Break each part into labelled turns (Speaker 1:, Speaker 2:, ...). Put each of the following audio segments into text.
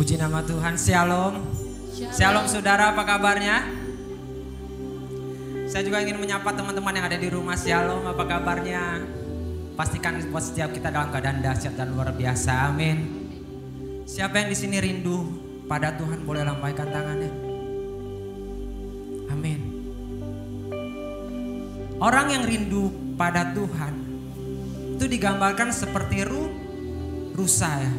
Speaker 1: Puji nama Tuhan. Shalom. Shalom saudara, apa kabarnya? Saya juga ingin menyapa teman-teman yang ada di rumah. Shalom, apa kabarnya? Pastikan buat setiap kita dalam keadaan dahsyat dan luar biasa. Amin. Siapa yang di sini rindu pada Tuhan boleh lambaikan tangannya. Amin. Orang yang rindu pada Tuhan itu digambarkan seperti rusa ya.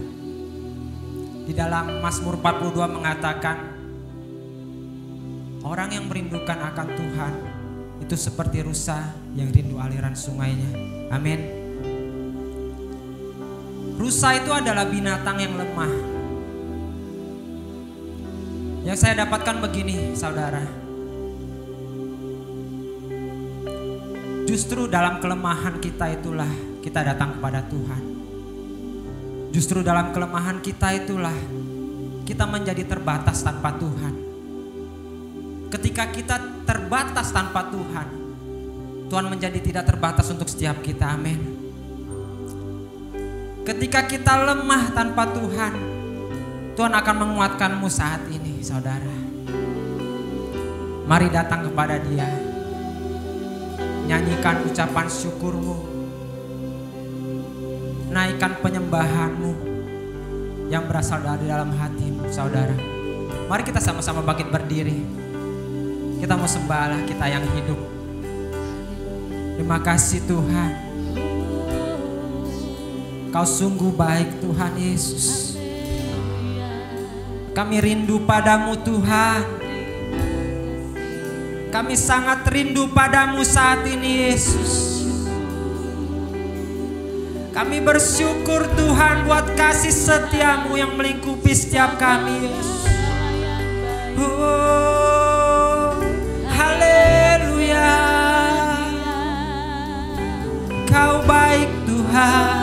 Speaker 1: Di dalam Mazmur 42 mengatakan orang yang merindukan akan Tuhan itu seperti rusa yang rindu aliran sungainya. Amin. Rusa itu adalah binatang yang lemah. Yang saya dapatkan begini saudara. Justru dalam kelemahan kita itulah kita datang kepada Tuhan. Justru dalam kelemahan kita itulah kita menjadi terbatas tanpa Tuhan. Ketika kita terbatas tanpa Tuhan, Tuhan menjadi tidak terbatas untuk setiap kita. Amin. Ketika kita lemah tanpa Tuhan, Tuhan akan menguatkanmu saat ini saudara. Mari datang kepada Dia. Nyanyikan ucapan syukurmu. Naikkan penyembahanmu yang berasal dari dalam hatimu saudara. Mari kita sama-sama bangkit berdiri. Kita mau sembah Allah kita yang hidup. Terima kasih Tuhan. Kau sungguh baik Tuhan Yesus. Kami rindu padamu Tuhan. Kami sangat rindu padamu saat ini Yesus. Kami bersyukur Tuhan buat kasih setiamu yang melingkupi setiap kami Yesus. Oh, haleluya. Kau baik Tuhan.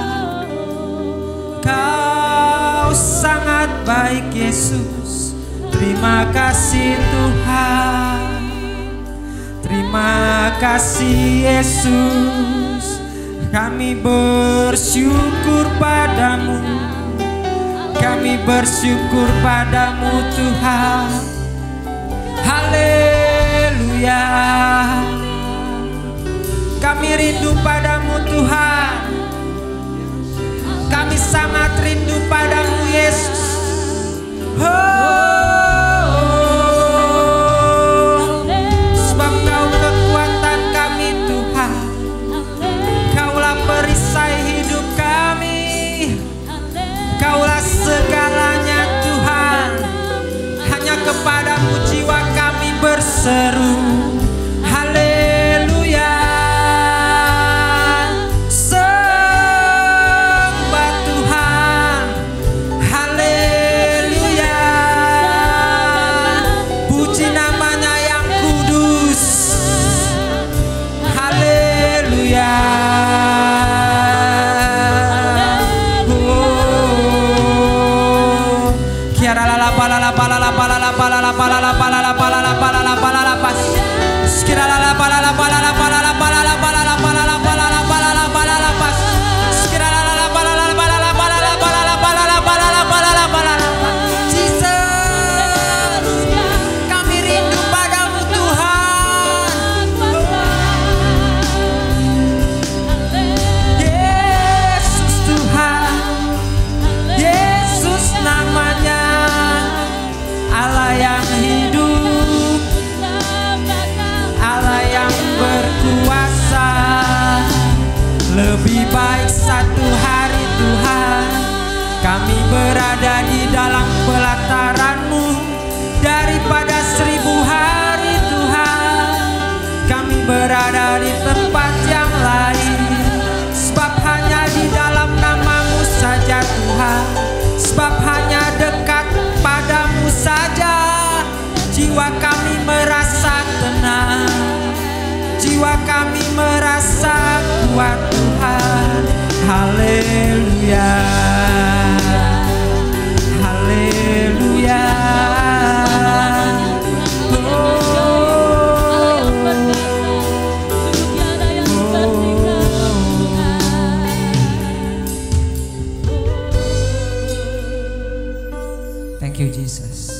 Speaker 1: Kau sangat baik Yesus. Terima kasih Tuhan. Terima kasih Yesus. Kami bersyukur padamu. Kami bersyukur padamu Tuhan. Haleluya. Kami rindu padamu Tuhan. Kami sangat rindu padamu Yesus. Sebab Kau kekuatan kami Tuhan. Kaulah perisai hidup kami. Kaulah segalanya Tuhan. Hanya kepadamu jiwa kami berseru. Haleluya. Sembah Tuhan. Haleluya. Puji namanya yang kudus. Haleluya. Kami rindu padamu Tuhan. Yesus Tuhan. Yesus namanya. Allah yang hidup, Allah yang berkuasa. Lebih baik satu hari Tuhan kami berada di dalam pelataran-Mu daripada 1000 hari Tuhan kami berada di tempat yang lain. Sebab hanya di dalam nama-Mu saja Tuhan. Sebab hanya dekat padamu saja jiwa kami merasa tenang. Jiwa kami merasa kuat Tuhan. Haleluya. Haleluya. Thank Thank you Jesus.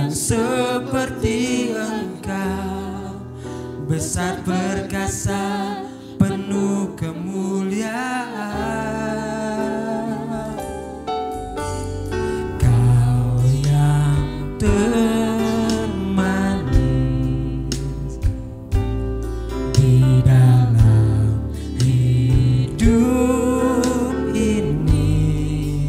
Speaker 2: Seperti Engkau, besar perkasa, penuh kemuliaan. Kau yang termanis di dalam hidup ini,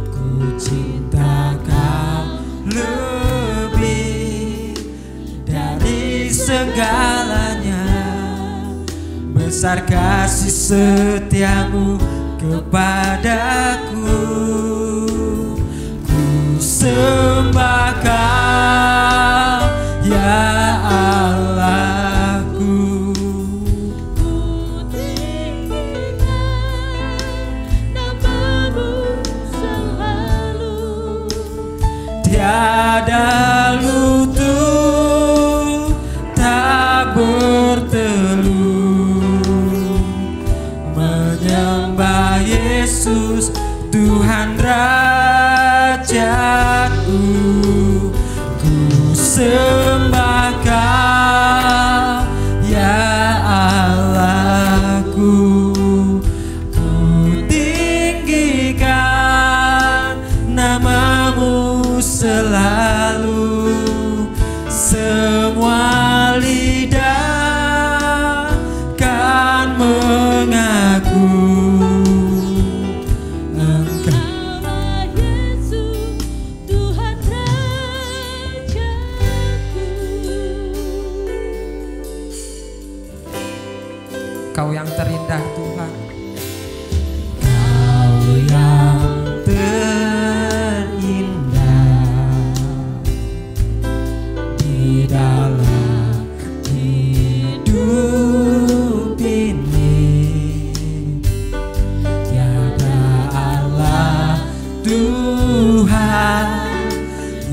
Speaker 2: ku cinta Kau lebih dari segalanya. Besar kasih setiamu kepadaku, ku sembah Kau ya Allahku.
Speaker 3: Ku tinggikan namamu selalu,
Speaker 2: Tiada lutut tak bertelut menyembah Yesus Tuhan Rajaku. Ku sembah Kau ya Allahku, ku tinggikan namamu selalu. Semua lidah kan mengaku Engkau
Speaker 3: Engkaulah Yesus Tuhan Rajaku.
Speaker 1: Kau yang terindah Tuhan.
Speaker 2: Kau yang terindah di dalam hidup ini. Tiada Allah Tuhan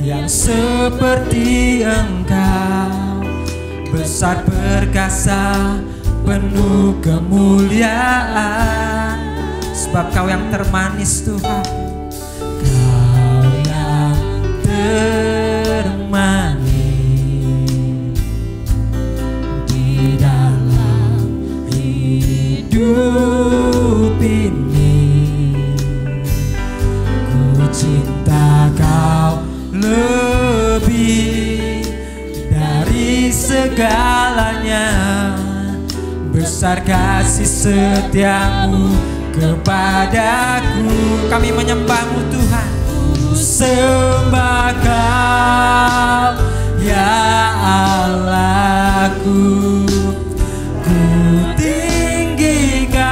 Speaker 2: yang seperti Engkau, besar perkasa, penuh kemuliaan. Sebab Kau yang termanis Tuhan, Kau yang termanis di dalam hidup ini. Ku cinta Kau lebih dari segalanya. Besar kasih setiamu kepadaku. Kami menyembah-Mu Tuhan. Ku sembah Kau ya Allahku, ku tinggikan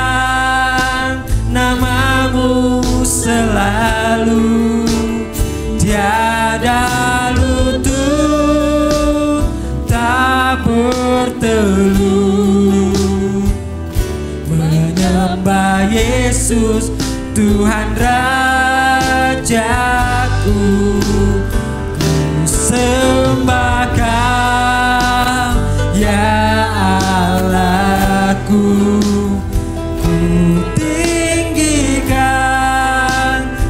Speaker 2: namamu selalu. Tiada lutut tak bertelut menyembah Yesus Tuhan Rajaku. Ku sembah Kau ya Allahku, ku tinggikan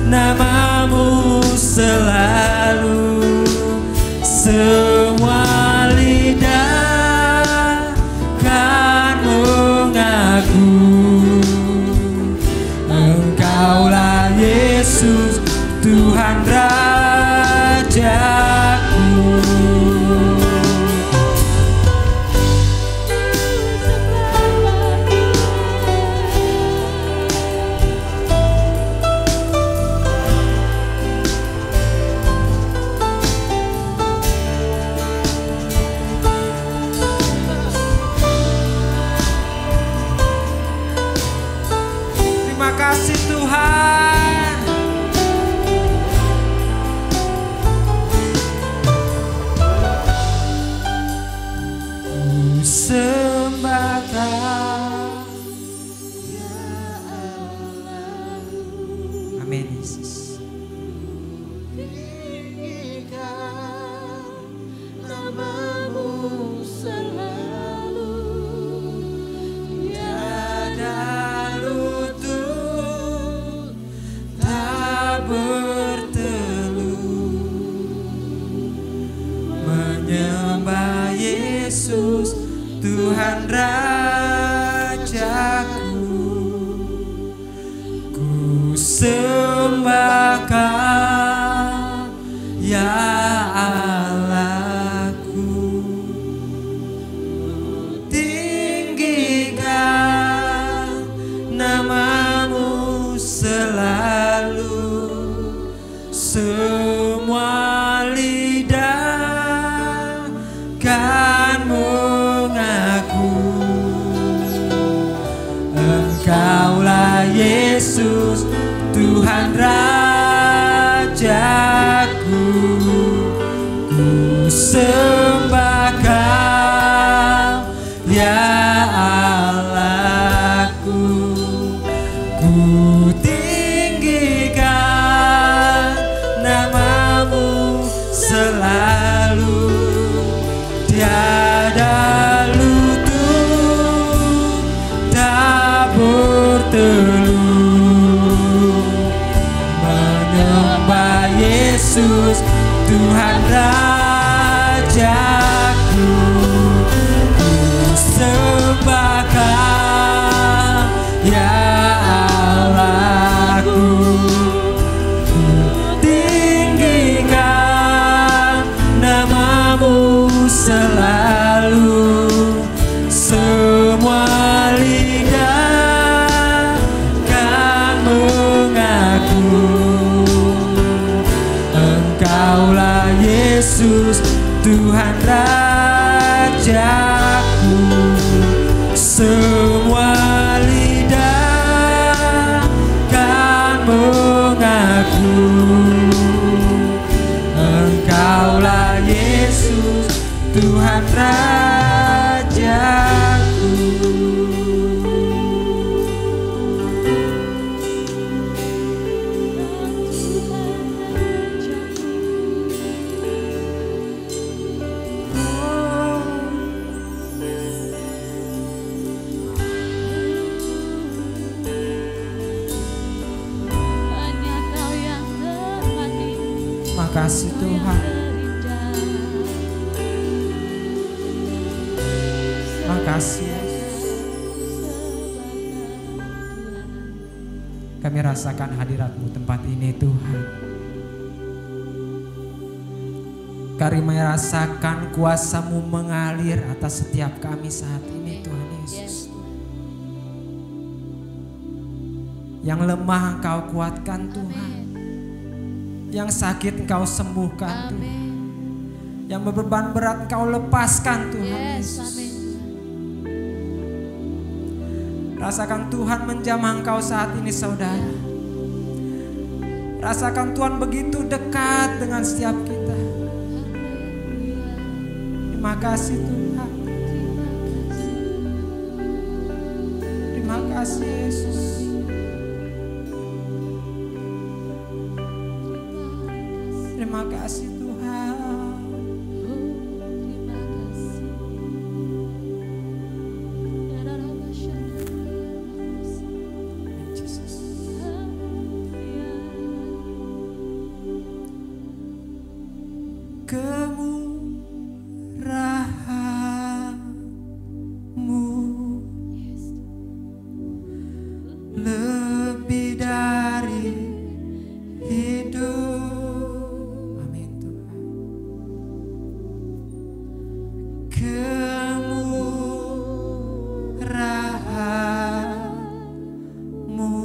Speaker 2: namamu selalu. Semua lidah kan mengaku Engkaulah Yesus Tuhan Rajaku.
Speaker 1: Tuhan Rajaku, ku sembah Kau ya Allahku. Tinggikan namamu selalu, semua lidah kan mengaku Engkaulah Yesus, Tuhan Rajaku. Ku sembah Kau ya Allahku. Ku tinggikan namamu selalu, tiada lutut tak berteluh menyembah Yesus, Tuhan Rajaku. Ku sembah Kau ya Allahku. Ku tinggikan namamu selalu, semua lidah kan mengaku Engkaulah Yesus, Tuhan Rajaku. Semua lidah kan mengaku Engkaulah Yesus, Tuhan Rajaku.
Speaker 3: Hanya Kau yang terhati,
Speaker 1: Makasih Tuhan, makasih. Kami rasakan hadirat-Mu tempat ini Tuhan. Kami merasakan kuasa-Mu mengalir atas setiap kami saat ini Tuhan Yesus. Yang lemah Engkau kuatkan Tuhan, yang sakit Engkau sembuhkan Tuhan, yang beban berat Engkau lepaskan Tuhan Yesus. Rasakan Tuhan menjamah Engkau saat ini saudara. Rasakan Tuhan begitu dekat dengan setiap kita. Terima kasih Tuhan. Terima kasih Yesus. Terima kasih Tuhan.
Speaker 3: terima kasih.
Speaker 1: Yesus. Kemurahan-Mu lebih dari hidup. Amin Tuhan. Kemurahan-Mu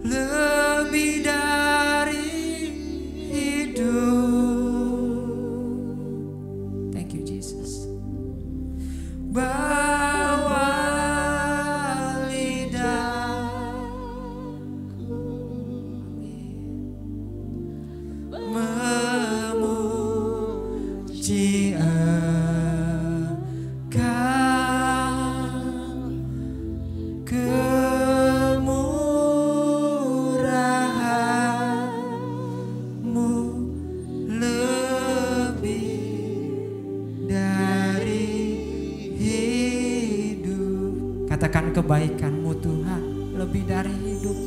Speaker 1: lebih dari hidup. Thank you Jesus. Bawa lidahku memuji Engkau. Kemurahan-Mu lebih dari hidup. Katakan kebaikan-Mu Tuhan lebih dari hidup.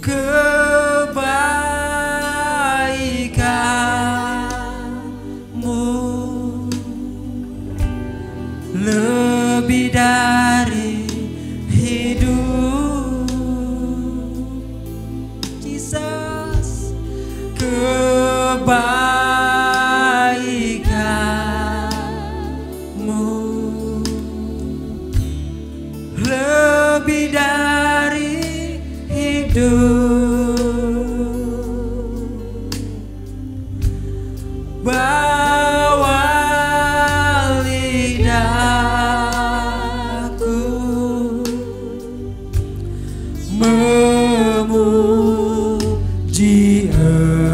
Speaker 1: Kebaikan-Mu kebaikan-Mu lebih dari hidup. Bawa lidahku memuji Engkau,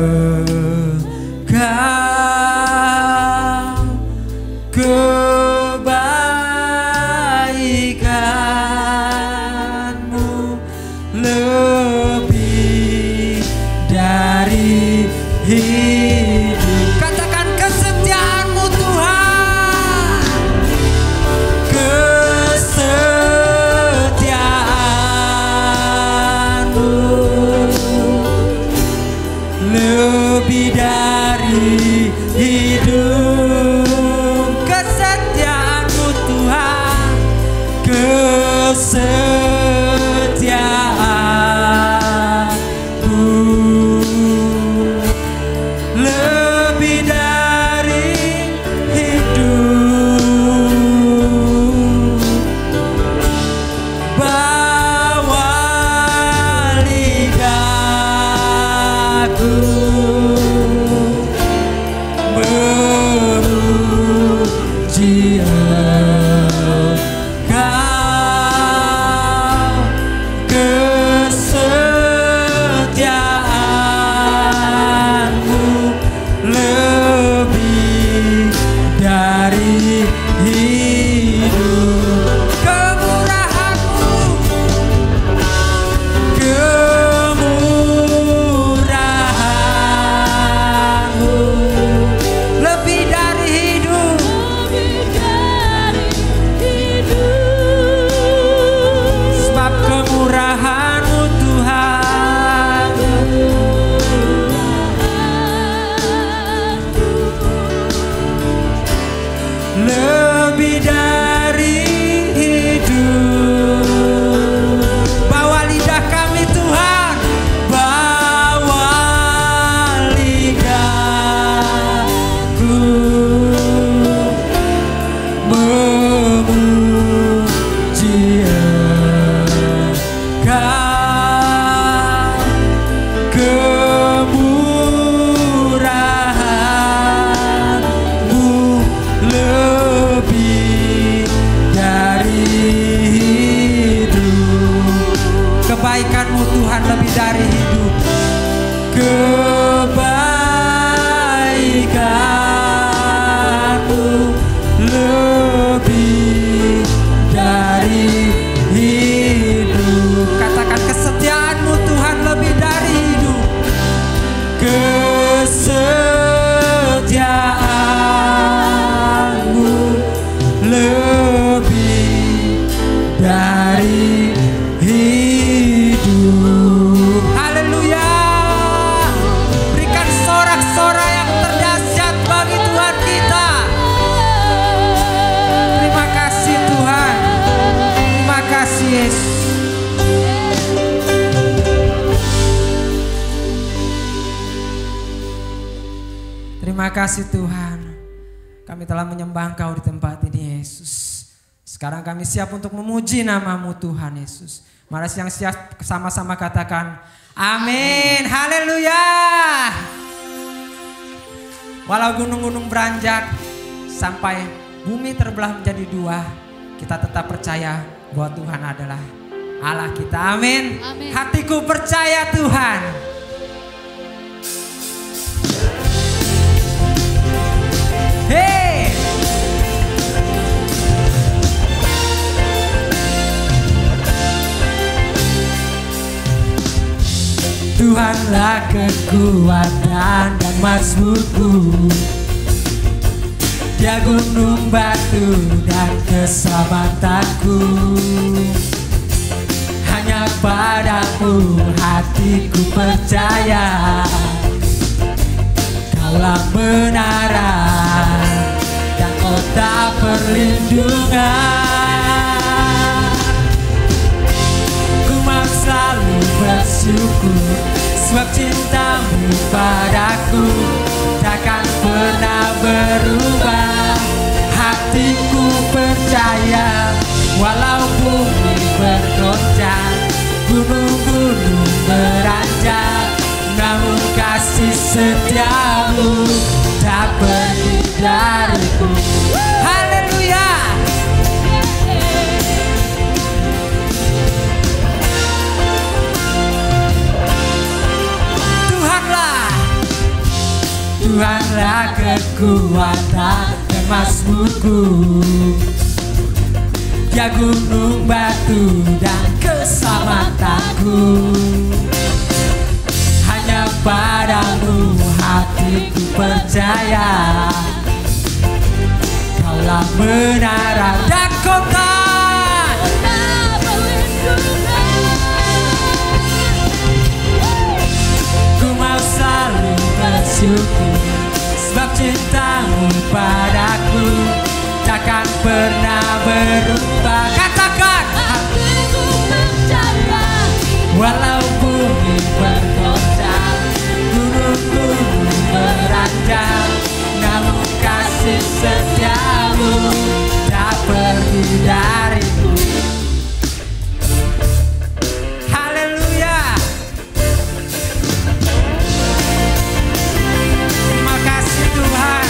Speaker 1: kebaikan-Mu lebih dari hidup. Katakan kesetiaan-Mu Tuhan, kesetiaan-Mu lebih dari hidup. Kesetiaan-Mu Tuhan, kesetiaan-Mu lebih dari hidup. Bawa lidahku memuji Engkau, kesetiaan-Mu lebih dari hidup. Kemurahan-Mu, kemurahan-Mu lebih dari hidup. Sebab kemurahan-Mu Tuhan lebih dari hidup. Bawa lidah kami Tuhan, bawa lidahku memuji Engkau, kemurahan-Mu lebih dari hidup. Kebaikan-Mu Tuhan lebih dari hidup. Kebaikan-Mu lebih dari hidup. Katakan kesetiaan-Mu Tuhan lebih dari hidup. Kesetiaan-Mu lebih dari hidup. Haleluya. Berikan sorak-sorai yang terdahsyat bagi Tuhan kita. Terima kasih Tuhan. Terima kasih Yesus. Terima kasih Tuhan. Kami telah menyembah Engkau di tempat ini Yesus. Sekarang kami siap untuk memuji nama-Mu Tuhan Yesus. Mari yang siap sama-sama katakan amin. Haleluya. Walau gunung-gunung beranjak sampai bumi terbelah menjadi dua, kita tetap percaya bahwa Tuhan adalah Allah kita. Amin.
Speaker 3: Amin.
Speaker 1: Hatiku percaya Tuhan. Hey. Tuhanlah kekuatan dan mazmurku, Dia gunung batu dan keselamatanku. Hanya padamu hatiku percaya, Kaulah menara dan kota perlindungan. Ku mau selalu bersyukur sebab cintamu padaku
Speaker 2: takkan pernah berubah. Hatiku percaya, walau bumi bergoncang, gunung-gunung beranjak, namun kasih setiamu tak pergi dariku. Haleluya. Tuhanlah kekuatan dan mazmurku, ya gunung batu dan keselamatanku. Hanya padamu hatiku percaya, Kaulah menara dan kota. Ku mau selalu bersyukur, sebab cintamu padaku takkan pernah berubah. Katakan,
Speaker 3: hatiku percaya,
Speaker 2: walau bumi bergoncang, gunung-gunung beranjak, namun kasih setiamu tak pergi dariku. Haleluya. Terima kasih Tuhan.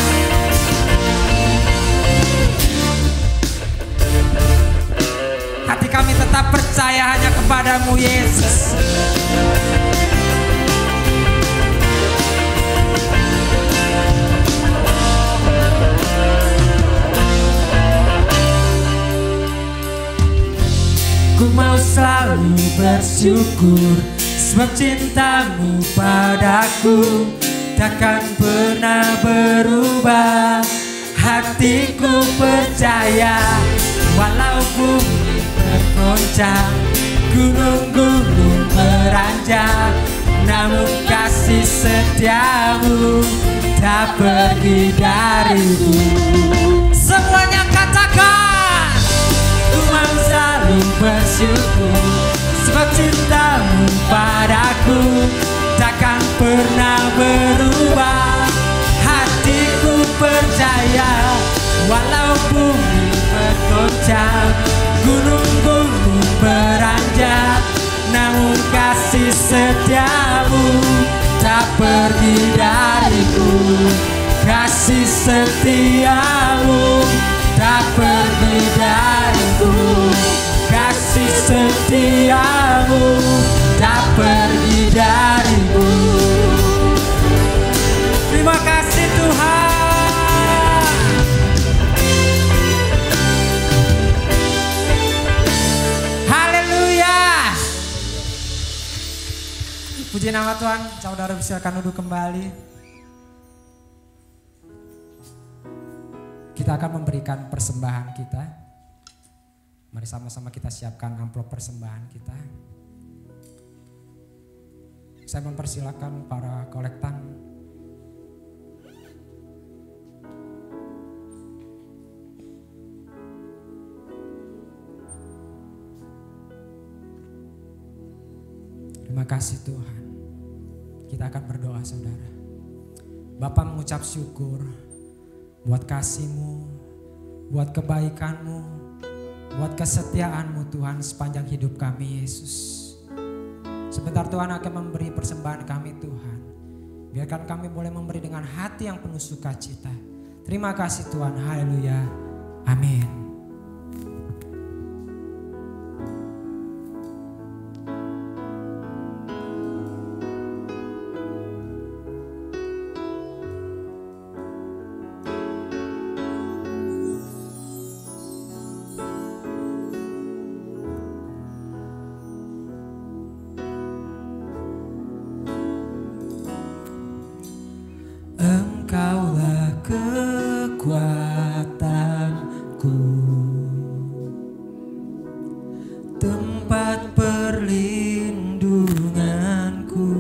Speaker 2: Hati kami tetap percaya hanya kepadamu Yesus. Ku mau selalu bersyukur, sebab cintamu padaku takkan pernah berubah. Hatiku percaya, walau bumi bergoncang, gunung-gunung beranjak, namun kasih setiamu tak pergi dariku. Semuanya katakan, ku mau selalu bersyukur, sebab cintamu padaku takkan pernah berubah. Hatiku percaya, walau bumi bergoncang, gunung-gunung beranjak, namun kasih setiamu tak pergi dariku. Kasih setiamu tak pergi dariku. Kasih setiamu tak pergi dariku. Terima kasih Tuhan. Haleluya. Puji nama Tuhan. Saudara silakan duduk kembali. Kita akan memberikan persembahan kita. Mari sama-sama kita siapkan amplop persembahan kita. Saya mempersilakan para kolektan. Terima kasih Tuhan. Kita akan berdoa saudara. Bapa mengucap syukur buat kasih-Mu, buat kebaikan-Mu, buat kesetiaan-Mu Tuhan sepanjang hidup kami Yesus. Sebentar Tuhan akan memberi persembahan kami Tuhan. Biarkan kami boleh memberi dengan hati yang penuh sukacita. Terima kasih Tuhan, haleluya, amin. Engkaulah kekuatanku, tempat perlindunganku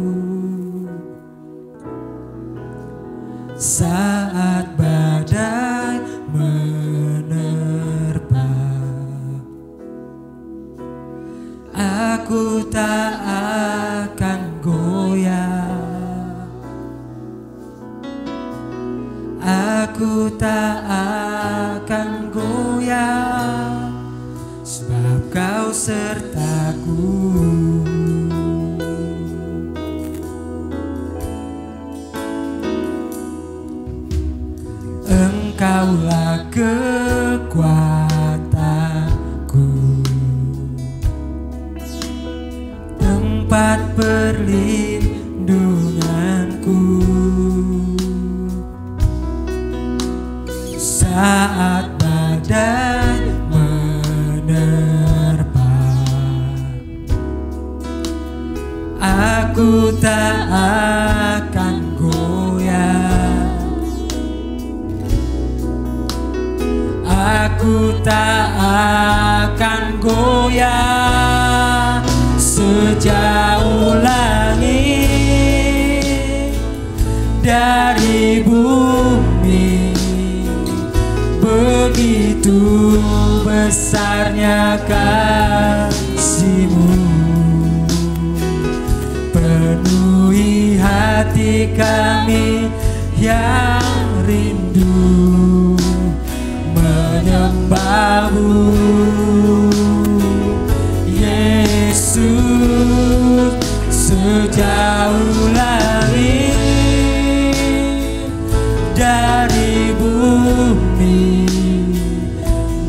Speaker 2: saat badai menerpa. Aku tak akan goyah. Aku tak akan goyah, sebab Kau sertaku. Engkaulah kekuatanku, tempat perlindunganku. Saat badai menerpa, aku tak akan goyah. Aku tak akan goyah sejauh langit dari bumi. Begitu besarnya kasih-Mu, penuhi hati kami yang rindu menyembah-Mu. Yesus, sejauh langit dari bumi,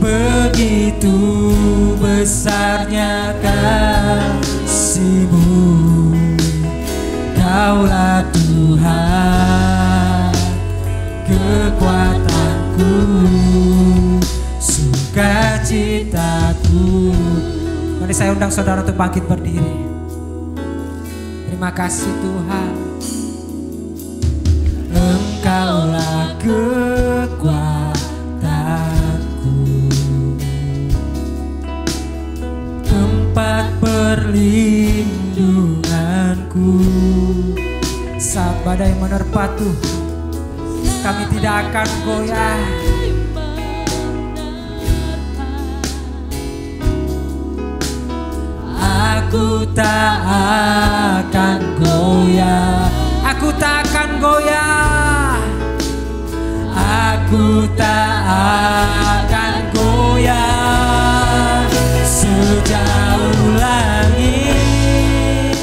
Speaker 2: begitu besarnya kasih-Mu. Kaulah Tuhan, kekuatanku, sukacitaku. Mari saya undang saudara untuk bangkit berdiri. Terima kasih Tuhan. Engkaulah kekuatanku, tempat perlindunganku. Saat badai menerpa Tuhan, kami tidak akan goyah. Aku tak akan goyah. Aku tak akan goyah. Aku tak akan goyah sejauh langit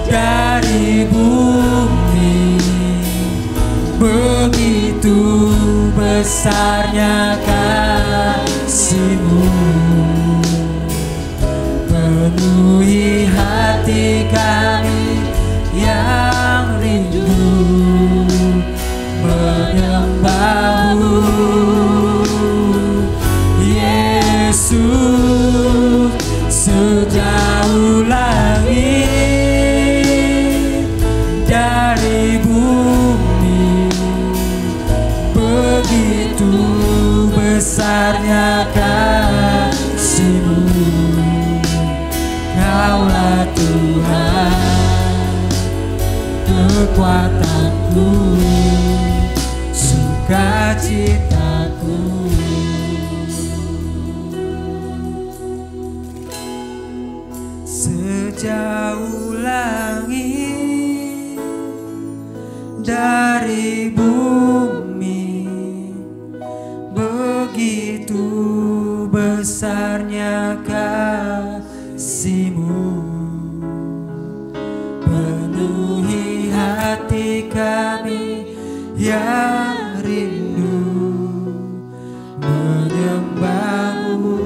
Speaker 2: dari bumi. Begitu besarnya kasih-Mu, penuhi hati kami yang rindu menyembah-Mu. Yesus, sejauh langit dari bumi, begitu besarnya kasih-Mu. Kaulah Tuhan, kekuatanku, sukacitaku. Sejauh langit dari bumi, begitu besarnya kasih-Mu, penuhi hati kami yang rindu menyembah-Mu.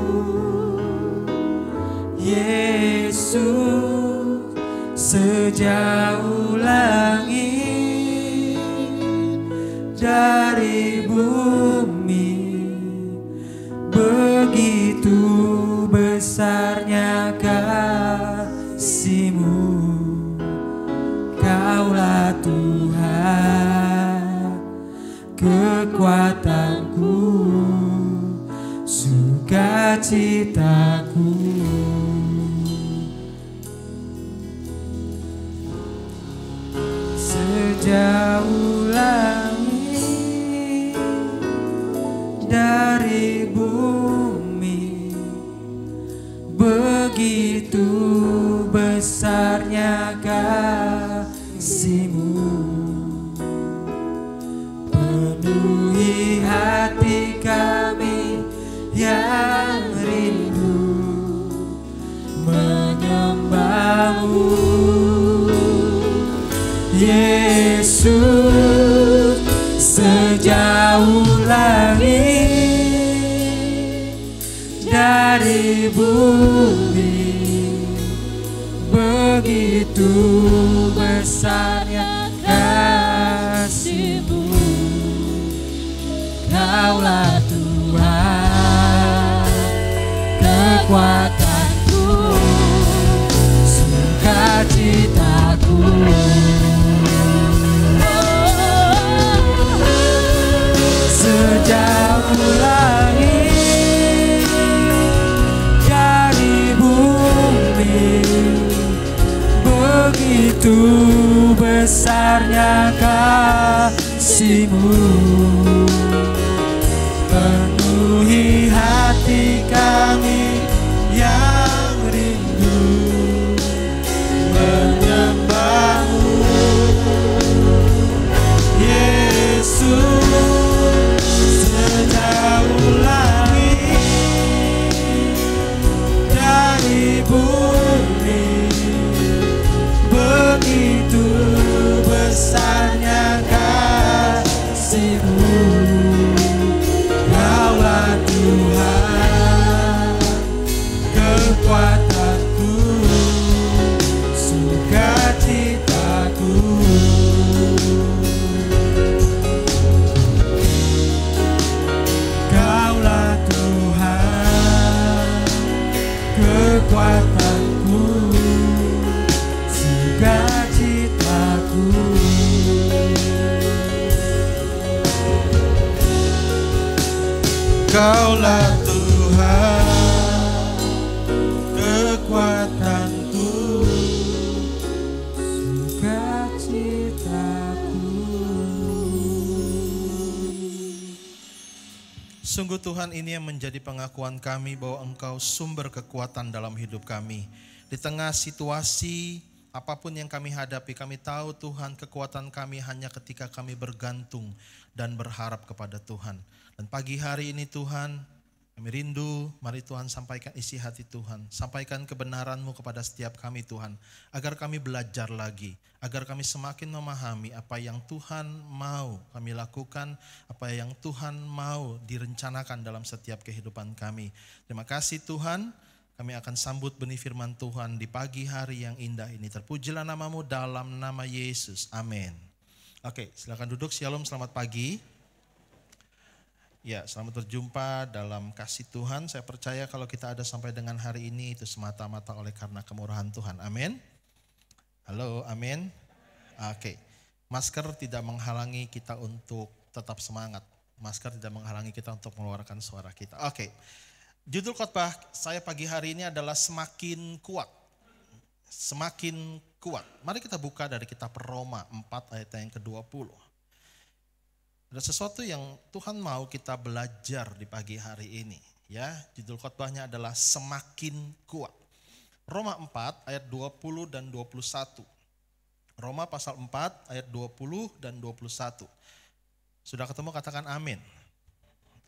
Speaker 2: Yesus, sejauh langit dari bumi, begitu besarnya kasih-Mu. Kaulah Tuhan, kekuatanku, sukacitaku. Sejauh langit dari bumi, begitu besarnya kasih-Mu, penuhi Yesus, sejauh langit dari bumi, begitu besarnya kasih-Mu. Kaulah Tuhan, kekuatanku, sukacitaku. Sejauh langit dari bumi, begitu besarnya kasih-Mu. Penuhi hati kami yang rindu menyembah-Mu, Yesus. Sejauh langit dari bumi, begitu besarnya kasih-Mu. Kaulah Tuhan, kekuatanku, sukacitaku. Kaulah Tuhan, kekuatanku, sukacitaku. Kaulah Tuhan, kekuatanku, sukacitaku.
Speaker 4: Sungguh Tuhan, ini yang menjadi pengakuan kami bahwa Engkau sumber kekuatan dalam hidup kami. Di tengah situasi apapun yang kami hadapi, kami tahu Tuhan kekuatan kami hanya ketika kami bergantung dan berharap kepada Tuhan. Dan pagi hari ini Tuhan, kami rindu, mari Tuhan sampaikan isi hati Tuhan. Sampaikan kebenaran-Mu kepada setiap kami Tuhan. Agar kami belajar lagi, agar kami semakin memahami apa yang Tuhan mau kami lakukan, apa yang Tuhan mau direncanakan dalam setiap kehidupan kami. Terima kasih Tuhan, kami akan sambut benih firman Tuhan di pagi hari yang indah ini. Terpujilah nama-Mu dalam nama Yesus, amin. Oke, silakan duduk. Shalom, selamat pagi. Ya, selamat berjumpa dalam kasih Tuhan. Saya percaya kalau kita ada sampai dengan hari ini itu semata-mata oleh karena kemurahan Tuhan. Amin. Halo, amin. Oke. Masker tidak menghalangi kita untuk tetap semangat. Masker tidak menghalangi kita untuk mengeluarkan suara kita. Oke. Judul khotbah saya pagi hari ini adalah semakin kuat. Semakin kuat. Mari kita buka dari kitab Roma 4 ayat yang ke-20. Ada sesuatu yang Tuhan mau kita belajar di pagi hari ini. Ya, judul khotbahnya adalah semakin kuat. Roma 4 ayat 20 dan 21. Roma pasal 4 ayat 20 dan 21. Sudah ketemu, katakan amin.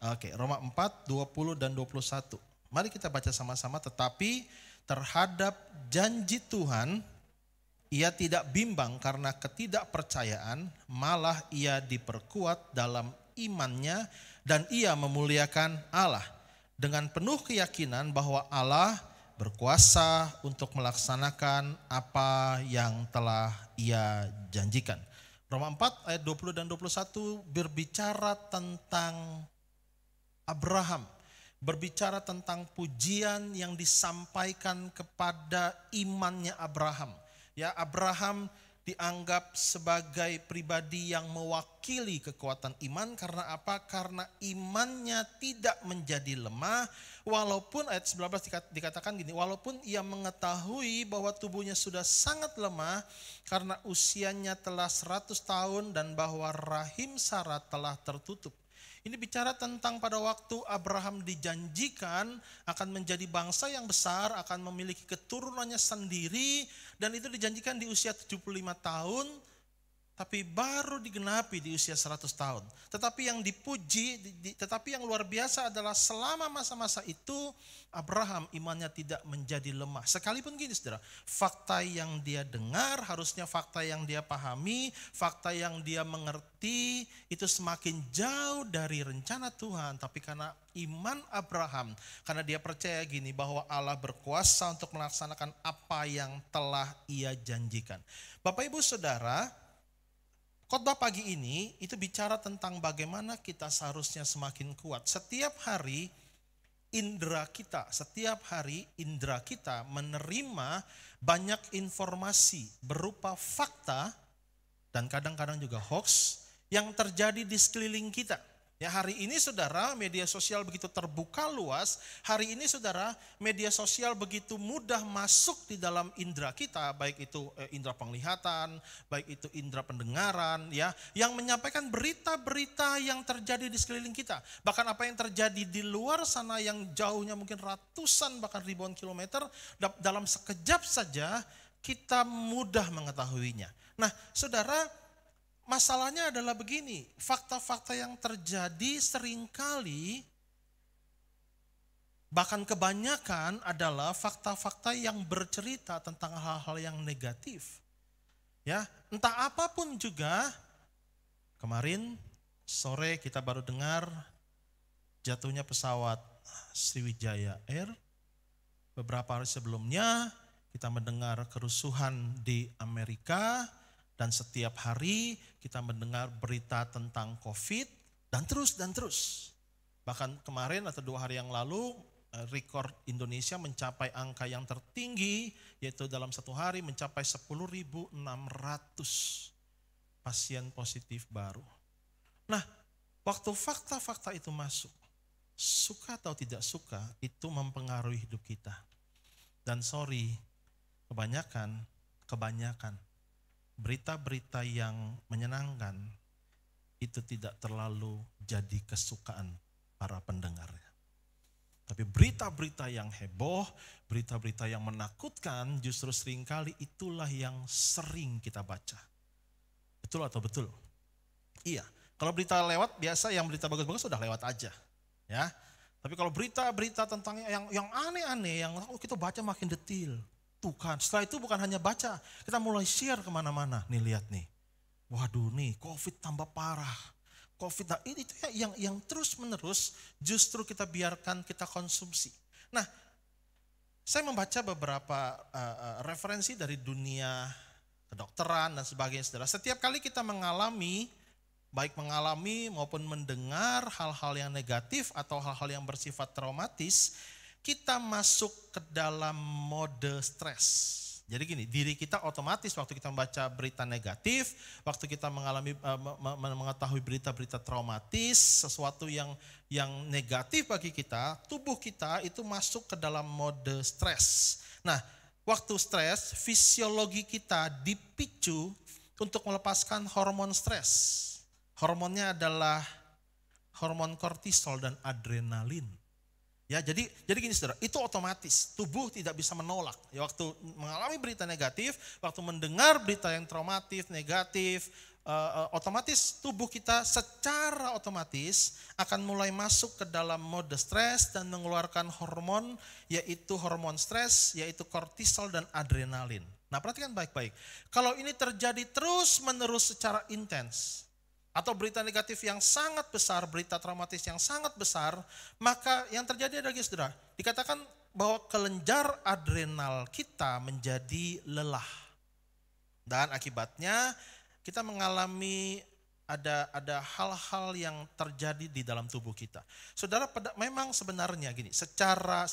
Speaker 4: Oke, Roma 4, 20 dan 21. Mari kita baca sama-sama. Tetapi terhadap janji Tuhan, ia tidak bimbang karena ketidakpercayaan, malah ia diperkuat dalam imannya dan ia memuliakan Allah dengan penuh keyakinan bahwa Allah berkuasa untuk melaksanakan apa yang telah ia janjikan. Roma 4 ayat 20 dan 21 berbicara tentang Abraham, berbicara tentang pujian yang disampaikan kepada imannya Abraham. Ya, Abraham dianggap sebagai pribadi yang mewakili kekuatan iman. Karena apa? Karena imannya tidak menjadi lemah. Walaupun ayat 19 dikatakan gini, walaupun ia mengetahui bahwa tubuhnya sudah sangat lemah karena usianya telah 100 tahun dan bahwa rahim Sarah telah tertutup. Ini bicara tentang pada waktu Abraham dijanjikan akan menjadi bangsa yang besar, akan memiliki keturunannya sendiri, dan itu dijanjikan di usia 75 tahun. tapi baru digenapi di usia 100 tahun. Tetapi yang dipuji, tetapi yang luar biasa adalah selama masa-masa itu Abraham imannya tidak menjadi lemah. Sekalipun gini saudara, fakta yang dia dengar harusnya fakta yang dia pahami, fakta yang dia mengerti itu semakin jauh dari rencana Tuhan. Tapi karena iman Abraham, karena dia percaya gini bahwa Allah berkuasa untuk melaksanakan apa yang telah ia janjikan. Bapak Ibu Saudara, khotbah pagi ini itu bicara tentang bagaimana kita seharusnya semakin kuat. Setiap hari indera kita menerima banyak informasi berupa fakta dan kadang-kadang juga hoax yang terjadi di sekeliling kita. Ya, hari ini saudara, media sosial begitu terbuka luas. Hari ini saudara, media sosial begitu mudah masuk di dalam indera kita, baik itu indera penglihatan, baik itu indera pendengaran, ya, yang menyampaikan berita-berita yang terjadi di sekeliling kita. Bahkan apa yang terjadi di luar sana yang jauhnya mungkin ratusan bahkan ribuan kilometer, dalam sekejap saja kita mudah mengetahuinya. Nah, saudara, masalahnya adalah begini, fakta-fakta yang terjadi seringkali, bahkan kebanyakan adalah fakta-fakta yang bercerita tentang hal-hal yang negatif. Ya, entah apapun juga, kemarin sore kita baru dengar jatuhnya pesawat Sriwijaya Air. Beberapa hari sebelumnya kita mendengar kerusuhan di Amerika. Dan setiap hari kita mendengar berita tentang COVID dan terus. Bahkan kemarin atau 2 hari yang lalu rekor Indonesia mencapai angka yang tertinggi, yaitu dalam 1 hari mencapai 10.600 pasien positif baru. Nah, waktu fakta-fakta itu masuk, suka atau tidak suka, itu mempengaruhi hidup kita. Dan kebanyakan berita-berita yang menyenangkan itu tidak terlalu jadi kesukaan para pendengarnya. Tapi berita-berita yang heboh, berita-berita yang menakutkan justru seringkali itulah yang sering kita baca. Betul atau betul? Iya, kalau berita lewat biasa yang berita bagus-bagus sudah lewat aja. Ya. Tapi kalau berita-berita tentang yang aneh-aneh, yang kita baca makin detail. Tuh kan, setelah itu bukan hanya baca, kita mulai share kemana-mana. Nih lihat nih, waduh nih COVID tambah parah. COVID, itu yang terus-menerus justru kita biarkan kita konsumsi. Nah, saya membaca beberapa referensi dari dunia kedokteran dan sebagainya, saudara. Setiap kali kita mengalami, baik mengalami maupun mendengar hal-hal yang negatif atau hal-hal yang bersifat traumatis, kita masuk ke dalam mode stres. Jadi gini, diri kita otomatis waktu kita membaca berita negatif, waktu kita mengetahui berita-berita traumatis, sesuatu yang negatif bagi kita, tubuh kita itu masuk ke dalam mode stres. Nah, waktu stres, fisiologi kita dipicu untuk melepaskan hormon stres. Hormonnya adalah hormon kortisol dan adrenalin. Ya, jadi gini saudara, itu otomatis, tubuh tidak bisa menolak. Ya, waktu mengalami berita negatif, waktu mendengar berita yang traumatif, negatif, otomatis tubuh kita secara otomatis akan mulai masuk ke dalam mode stres dan mengeluarkan hormon, yaitu hormon stres, yaitu kortisol dan adrenalin. Nah, perhatikan baik-baik, kalau ini terjadi terus-menerus secara intens, atau berita negatif yang sangat besar, berita traumatis yang sangat besar, maka yang terjadi adalah, saudara, dikatakan bahwa kelenjar adrenal kita menjadi lelah. Dan akibatnya kita mengalami ada hal-hal yang terjadi di dalam tubuh kita. Saudara, memang sebenarnya gini, secara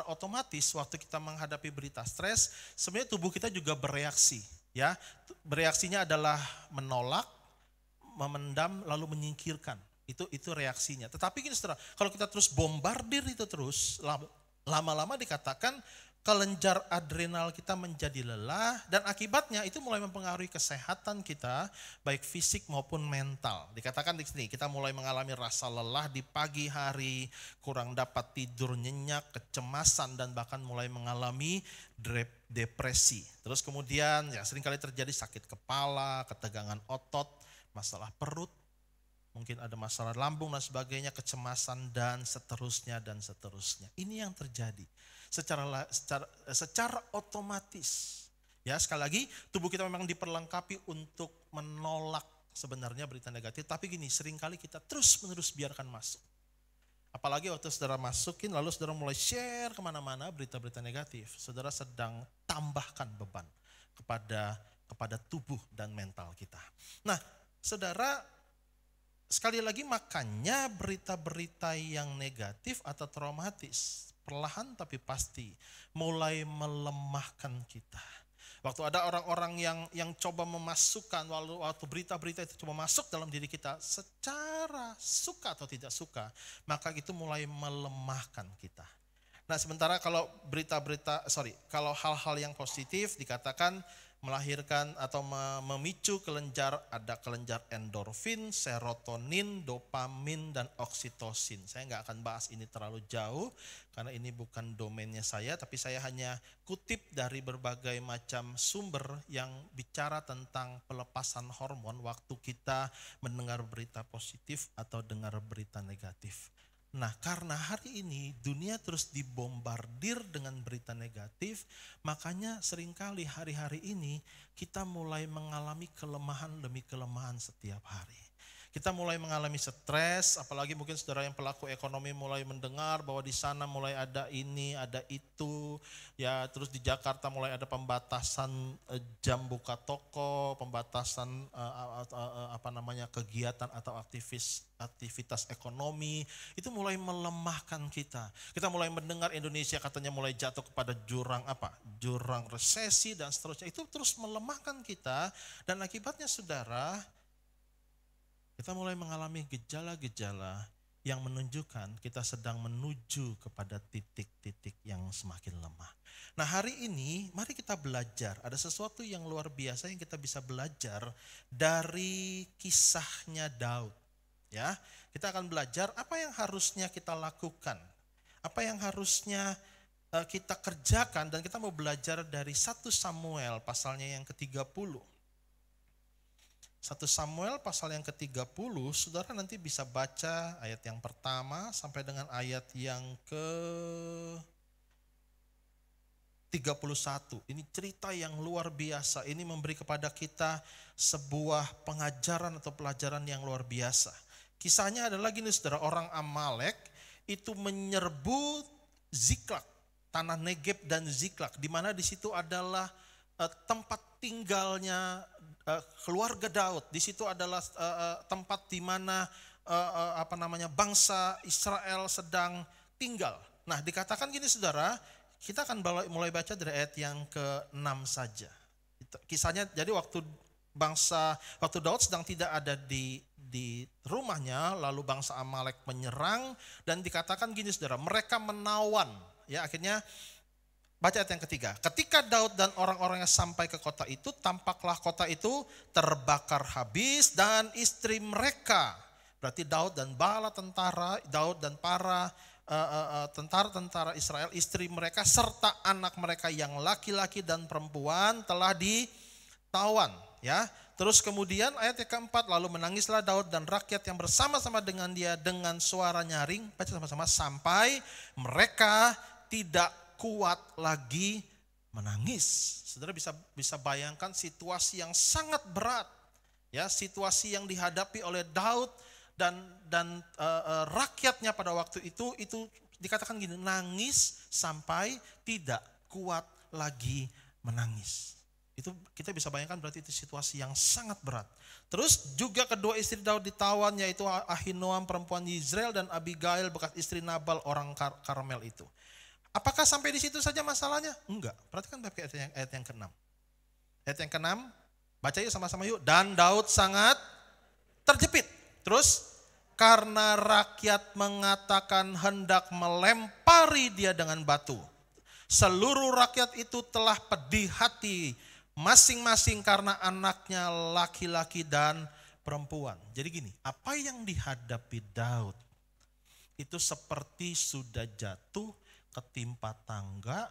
Speaker 4: otomatis waktu kita menghadapi berita stres, sebenarnya tubuh kita juga bereaksi. Ya, bereaksinya adalah menolak, memendam lalu menyingkirkan. Itu reaksinya. Tetapi gini saudara, kalau kita terus bombardir itu terus, lama-lama dikatakan kelenjar adrenal kita menjadi lelah, dan akibatnya itu mulai mempengaruhi kesehatan kita, baik fisik maupun mental. Dikatakan di sini, kita mulai mengalami rasa lelah di pagi hari, kurang dapat tidur nyenyak, kecemasan, dan bahkan mulai mengalami depresi. Terus kemudian ya seringkali terjadi sakit kepala, ketegangan otot, masalah perut, mungkin ada masalah lambung dan sebagainya, kecemasan dan seterusnya dan seterusnya. Ini yang terjadi secara otomatis. Ya, sekali lagi tubuh kita memang diperlengkapi untuk menolak sebenarnya berita negatif, tapi gini, seringkali kita terus-menerus biarkan masuk. Apalagi waktu saudara masukin lalu saudara mulai share kemana-mana berita-berita negatif, saudara sedang tambahkan beban kepada tubuh dan mental kita. Nah, saudara, sekali lagi makanya berita-berita yang negatif atau traumatis perlahan tapi pasti mulai melemahkan kita. Waktu ada orang-orang yang coba memasukkan, waktu berita-berita itu coba masuk dalam diri kita secara suka atau tidak suka, maka itu mulai melemahkan kita. Nah, sementara kalau kalau hal-hal yang positif dikatakan melahirkan atau memicu ada kelenjar endorfin, serotonin, dopamin, dan oksitosin. Saya nggak akan bahas ini terlalu jauh karena ini bukan domainnya saya, tapi saya hanya kutip dari berbagai macam sumber yang bicara tentang pelepasan hormon waktu kita mendengar berita positif atau dengar berita negatif. Nah, karena hari ini dunia terus dibombardir dengan berita negatif, makanya seringkali hari-hari ini kita mulai mengalami kelemahan demi kelemahan setiap hari. Kita mulai mengalami stres, apalagi mungkin saudara yang pelaku ekonomi mulai mendengar bahwa di sana mulai ada ini, ada itu. Ya, terus di Jakarta mulai ada pembatasan jam buka toko, pembatasan kegiatan atau aktivitas ekonomi. Itu mulai melemahkan kita. Kita mulai mendengar Indonesia katanya mulai jatuh kepada jurang resesi dan seterusnya. Itu terus melemahkan kita, dan akibatnya saudara, kita mulai mengalami gejala-gejala yang menunjukkan kita sedang menuju kepada titik-titik yang semakin lemah. Nah, hari ini mari kita belajar, ada sesuatu yang luar biasa yang kita bisa belajar dari kisahnya Daud. Ya, kita akan belajar apa yang harusnya kita lakukan, apa yang harusnya kita kerjakan, dan kita mau belajar dari 1 Samuel pasalnya yang ke-30. 1 Samuel pasal yang ke-30, saudara nanti bisa baca ayat yang pertama sampai dengan ayat yang ke-31. Ini cerita yang luar biasa, ini memberi kepada kita sebuah pengajaran atau pelajaran yang luar biasa. Kisahnya adalah gini saudara, orang Amalek itu menyerbu Ziklag, tanah Negeb dan Ziklag, di mana di situ adalah tempat tinggalnya keluarga Daud. Di situ adalah tempat di mana bangsa Israel sedang tinggal. Nah, dikatakan gini saudara, kita akan mulai baca dari ayat yang ke-6 saja. Kisahnya, jadi waktu Daud sedang tidak ada di rumahnya, lalu bangsa Amalek menyerang, dan dikatakan gini saudara, mereka menawan. Ya, akhirnya baca ayat yang ketiga. Ketika Daud dan orang-orangnya sampai ke kota itu, tampaklah kota itu terbakar habis dan istri mereka. Berarti Daud dan para tentara-tentara Israel, istri mereka serta anak mereka yang laki-laki dan perempuan telah ditawan. Ya, terus kemudian ayat yang keempat, lalu menangislah Daud dan rakyat yang bersama-sama dengan dia dengan suara nyaring, baca sama-sama, sampai mereka tidak kuat lagi menangis. Saudara bisa bayangkan situasi yang sangat berat, ya, situasi yang dihadapi oleh Daud dan rakyatnya pada waktu itu dikatakan gini, nangis sampai tidak kuat lagi menangis. Itu kita bisa bayangkan, berarti itu situasi yang sangat berat. Terus juga kedua istri Daud ditawan, yaitu Ahinoam perempuan Yizrael dan Abigail bekas istri Nabal orang Karmel itu. Apakah sampai di situ saja masalahnya? Enggak. Perhatikan ayat yang ke-6. Ayat yang ke-6, baca yuk sama-sama yuk. Dan Daud sangat terjepit. Terus, karena rakyat mengatakan hendak melempari dia dengan batu. Seluruh rakyat itu telah pedih hati masing-masing karena anaknya laki-laki dan perempuan. Jadi gini, apa yang dihadapi Daud itu seperti sudah jatuh, ketimpa tangga,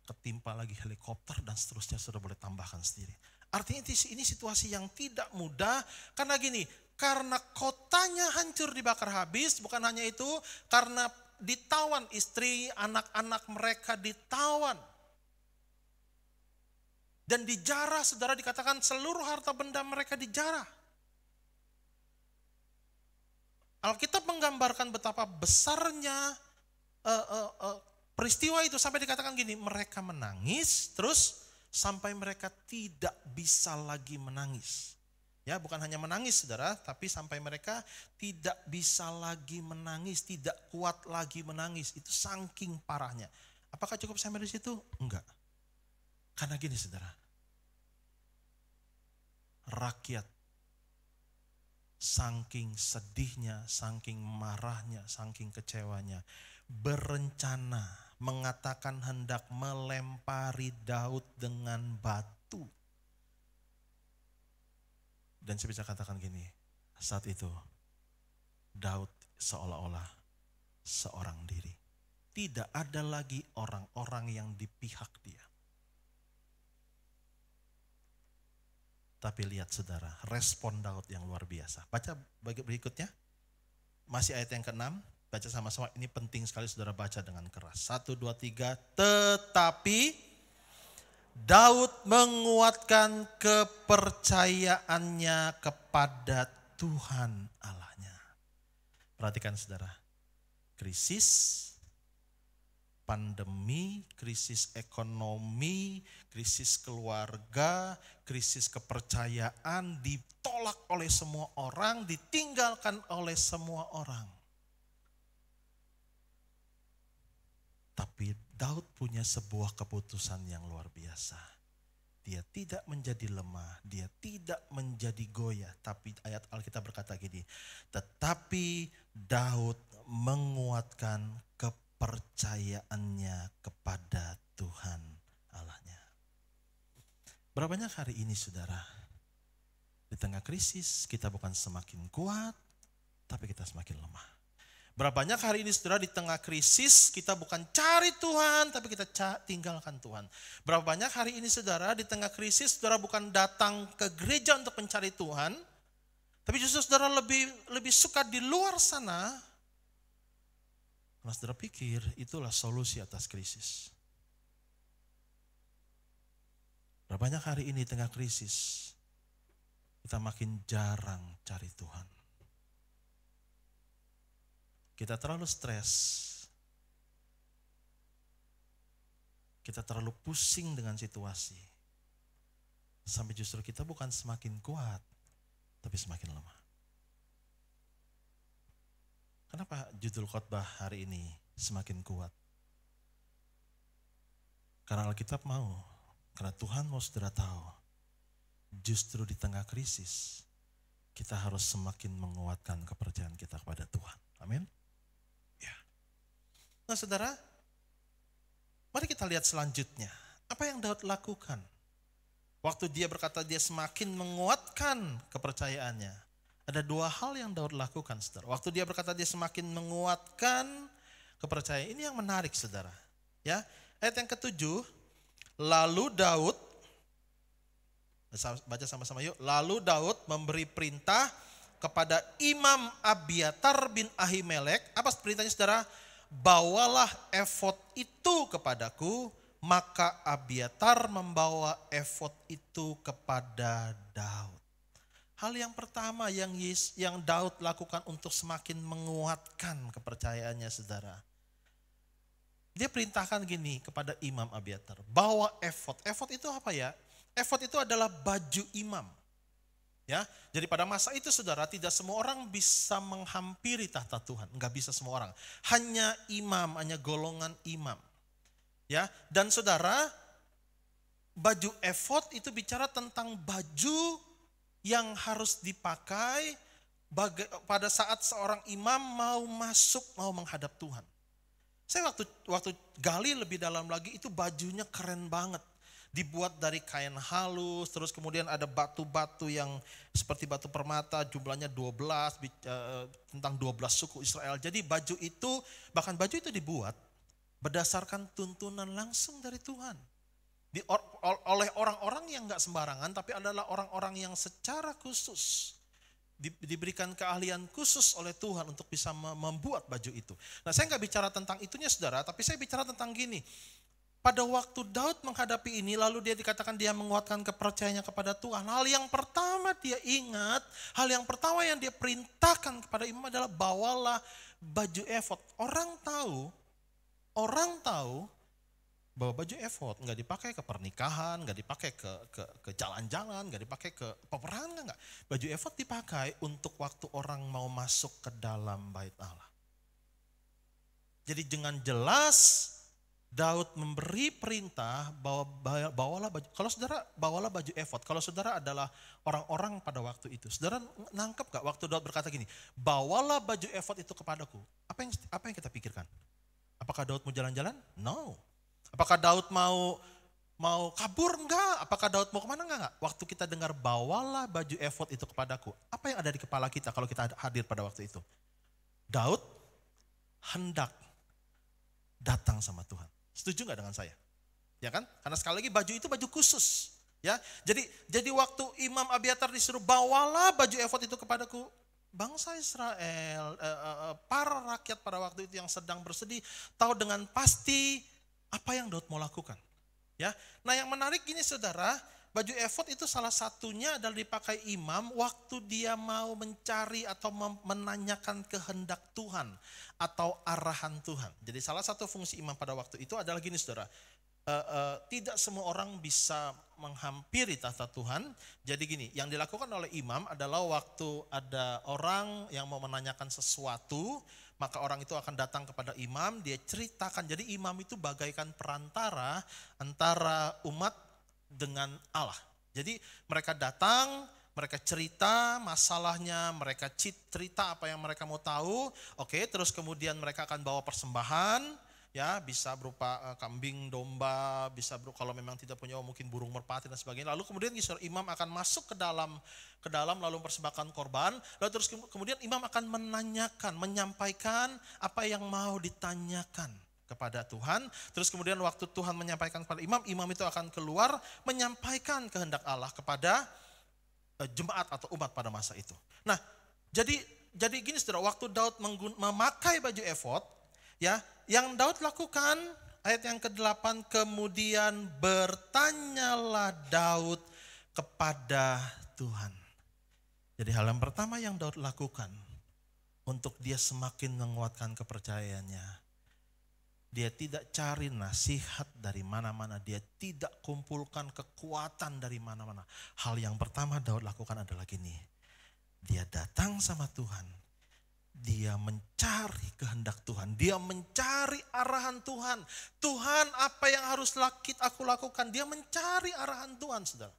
Speaker 4: ketimpa lagi helikopter dan seterusnya, sudah boleh tambahkan sendiri. Artinya ini situasi yang tidak mudah karena gini, karena kotanya hancur dibakar habis, bukan hanya itu, karena ditawan istri, anak-anak mereka ditawan. Dan dijarah, saudara, dikatakan seluruh harta benda mereka dijarah. Alkitab menggambarkan betapa besarnya peristiwa itu sampai dikatakan gini, mereka menangis terus sampai mereka tidak bisa lagi menangis. Ya, bukan hanya menangis saudara, tapi sampai mereka tidak bisa lagi menangis, tidak kuat lagi menangis. Itu saking parahnya. Apakah cukup sampai di situ? Enggak. Karena gini saudara, rakyat saking sedihnya, saking marahnya, saking kecewanya, berencana mengatakan hendak melempari Daud dengan batu. Dan saya bisa katakan gini, saat itu Daud seolah-olah seorang diri. Tidak ada lagi orang-orang yang di pihak dia. Tapi lihat saudara, respon Daud yang luar biasa. Baca bagi berikutnya, masih ayat yang ke-6, baca sama-sama, ini penting sekali saudara baca dengan keras. 1, 2, 3, tetapi Daud menguatkan kepercayaannya kepada Tuhan Allahnya. Perhatikan saudara, krisis, pandemi, krisis ekonomi, krisis keluarga, krisis kepercayaan ditolak oleh semua orang, ditinggalkan oleh semua orang. Tapi Daud punya sebuah keputusan yang luar biasa. Dia tidak menjadi lemah, dia tidak menjadi goyah. Tapi ayat Alkitab berkata gini, tetapi Daud menguatkan kepercayaannya kepada Tuhan Allahnya. Berapa banyak hari ini saudara, di tengah krisis kita bukan semakin kuat, tapi kita semakin lemah. Berapa banyak hari ini saudara, di tengah krisis kita bukan cari Tuhan, tapi kita tinggalkan Tuhan. Berapa banyak hari ini saudara, di tengah krisis saudara bukan datang ke gereja untuk mencari Tuhan, tapi justru saudara lebih suka di luar sana. Karena saudara pikir itulah solusi atas krisis. Berapa banyak hari ini di tengah krisis kita makin jarang cari Tuhan. Kita terlalu stres, kita terlalu pusing dengan situasi, sampai justru kita bukan semakin kuat, tapi semakin lemah. Kenapa judul khotbah hari ini semakin kuat? Karena Alkitab mau, karena Tuhan mau saudara tahu, justru di tengah krisis, kita harus semakin menguatkan kepercayaan kita kepada Tuhan. Amin. Nah saudara, mari kita lihat selanjutnya. Apa yang Daud lakukan? Waktu dia berkata dia semakin menguatkan kepercayaannya. Ada dua hal yang Daud lakukan saudara. Waktu dia berkata dia semakin menguatkan kepercayaan. Ini yang menarik saudara. Ya, ayat yang ke-7. Lalu Daud, baca sama-sama yuk. Lalu Daud memberi perintah kepada Imam Abiatar bin Ahimelek. Apa perintahnya saudara? Bawalah efod itu kepadaku, maka Abiatar membawa efod itu kepada Daud. Hal yang pertama yang Daud lakukan untuk semakin menguatkan kepercayaannya saudara. Dia perintahkan gini kepada Imam Abiatar, bawa efod. Efod itu apa ya? Efod itu adalah baju imam. Ya, jadi pada masa itu saudara, tidak semua orang bisa menghampiri tahta Tuhan, enggak bisa semua orang. Hanya imam, hanya golongan imam. Ya, dan saudara, baju efod itu bicara tentang baju yang harus dipakai pada saat seorang imam mau masuk, mau menghadap Tuhan. Saya waktu gali lebih dalam lagi, itu bajunya keren banget. Dibuat dari kain halus, terus kemudian ada batu-batu yang seperti batu permata, jumlahnya 12, tentang 12 suku Israel. Jadi baju itu, bahkan baju itu dibuat berdasarkan tuntunan langsung dari Tuhan. Oleh orang-orang yang gak sembarangan, tapi adalah orang-orang yang secara khusus diberikan keahlian khusus oleh Tuhan untuk bisa membuat baju itu. Nah, saya nggak bicara tentang itunya saudara, tapi saya bicara tentang gini. Pada waktu Daud menghadapi ini, lalu dia dikatakan dia menguatkan kepercayaannya kepada Tuhan. Hal yang pertama dia ingat, hal yang pertama yang dia perintahkan kepada imam adalah bawalah baju efod. Orang tahu bahwa baju efod nggak dipakai ke pernikahan, nggak dipakai ke jalan-jalan, nggak dipakai ke peperangan, nggak. Baju efod dipakai untuk waktu orang mau masuk ke dalam bait Allah. Jadi dengan jelas Daud memberi perintah bahwa bawalah baju. Kalau saudara bawalah baju efod, kalau saudara adalah orang-orang pada waktu itu, saudara nangkep gak waktu Daud berkata gini, bawalah baju efod itu kepadaku. Apa yang kita pikirkan? Apakah Daud mau jalan-jalan? No. Apakah Daud mau kabur? Enggak. Apakah Daud mau kemana? Enggak. Waktu kita dengar bawalah baju efod itu kepadaku, apa yang ada di kepala kita kalau kita hadir pada waktu itu? Daud hendak datang sama Tuhan. Setuju nggak dengan saya? Ya kan? Karena sekali lagi baju itu baju khusus. Ya, jadi waktu Imam Abiatar disuruh bawalah baju efod itu kepadaku, bangsa Israel, para rakyat pada waktu itu yang sedang bersedih, tahu dengan pasti apa yang Daud mau lakukan. Ya, nah yang menarik gini saudara, baju efod itu salah satunya adalah dipakai imam waktu dia mau mencari atau menanyakan kehendak Tuhan atau arahan Tuhan. Jadi salah satu fungsi imam pada waktu itu adalah gini saudara, tidak semua orang bisa menghampiri tahta Tuhan. Jadi gini, yang dilakukan oleh imam adalah waktu ada orang yang mau menanyakan sesuatu, maka orang itu akan datang kepada imam, dia ceritakan. Jadi imam itu bagaikan perantara antara umat dengan Allah. Jadi mereka datang, mereka cerita masalahnya, mereka cerita apa yang mereka mau tahu. Oke, terus kemudian mereka akan bawa persembahan, ya bisa berupa kambing, domba, bisa berupa, kalau memang tidak punya mungkin burung merpati dan sebagainya. Lalu kemudian imam akan masuk ke dalam lalu mempersembahkan korban. Lalu terus kemudian imam akan menyampaikan apa yang mau ditanyakan kepada Tuhan. Terus kemudian waktu Tuhan menyampaikan kepada imam itu akan keluar menyampaikan kehendak Allah kepada jemaat atau umat pada masa itu. Nah, jadi gini saudara, waktu Daud memakai baju efod, ya, yang Daud lakukan ayat yang ke-8, kemudian bertanyalah Daud kepada Tuhan. Jadi hal yang pertama yang Daud lakukan untuk dia semakin menguatkan kepercayaannya, dia tidak cari nasihat dari mana-mana. Dia tidak kumpulkan kekuatan dari mana-mana. Hal yang pertama Daud lakukan adalah gini. Dia datang sama Tuhan. Dia mencari kehendak Tuhan. Dia mencari arahan Tuhan. Tuhan, apa yang harus aku lakukan? Dia mencari arahan Tuhan, saudara.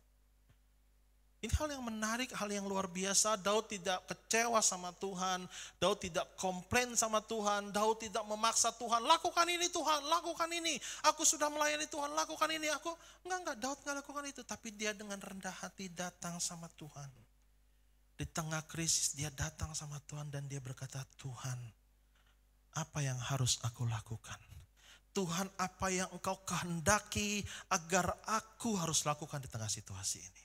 Speaker 4: Ini hal yang menarik, hal yang luar biasa. Daud tidak kecewa sama Tuhan. Daud tidak komplain sama Tuhan. Daud tidak memaksa Tuhan, lakukan ini Tuhan, lakukan ini. Aku sudah melayani Tuhan, lakukan ini. Enggak, Daud enggak lakukan itu. Tapi dia dengan rendah hati datang sama Tuhan. Di tengah krisis dia datang sama Tuhan dan dia berkata, Tuhan, apa yang harus aku lakukan? Tuhan, apa yang engkau kehendaki agar aku harus lakukan di tengah situasi ini?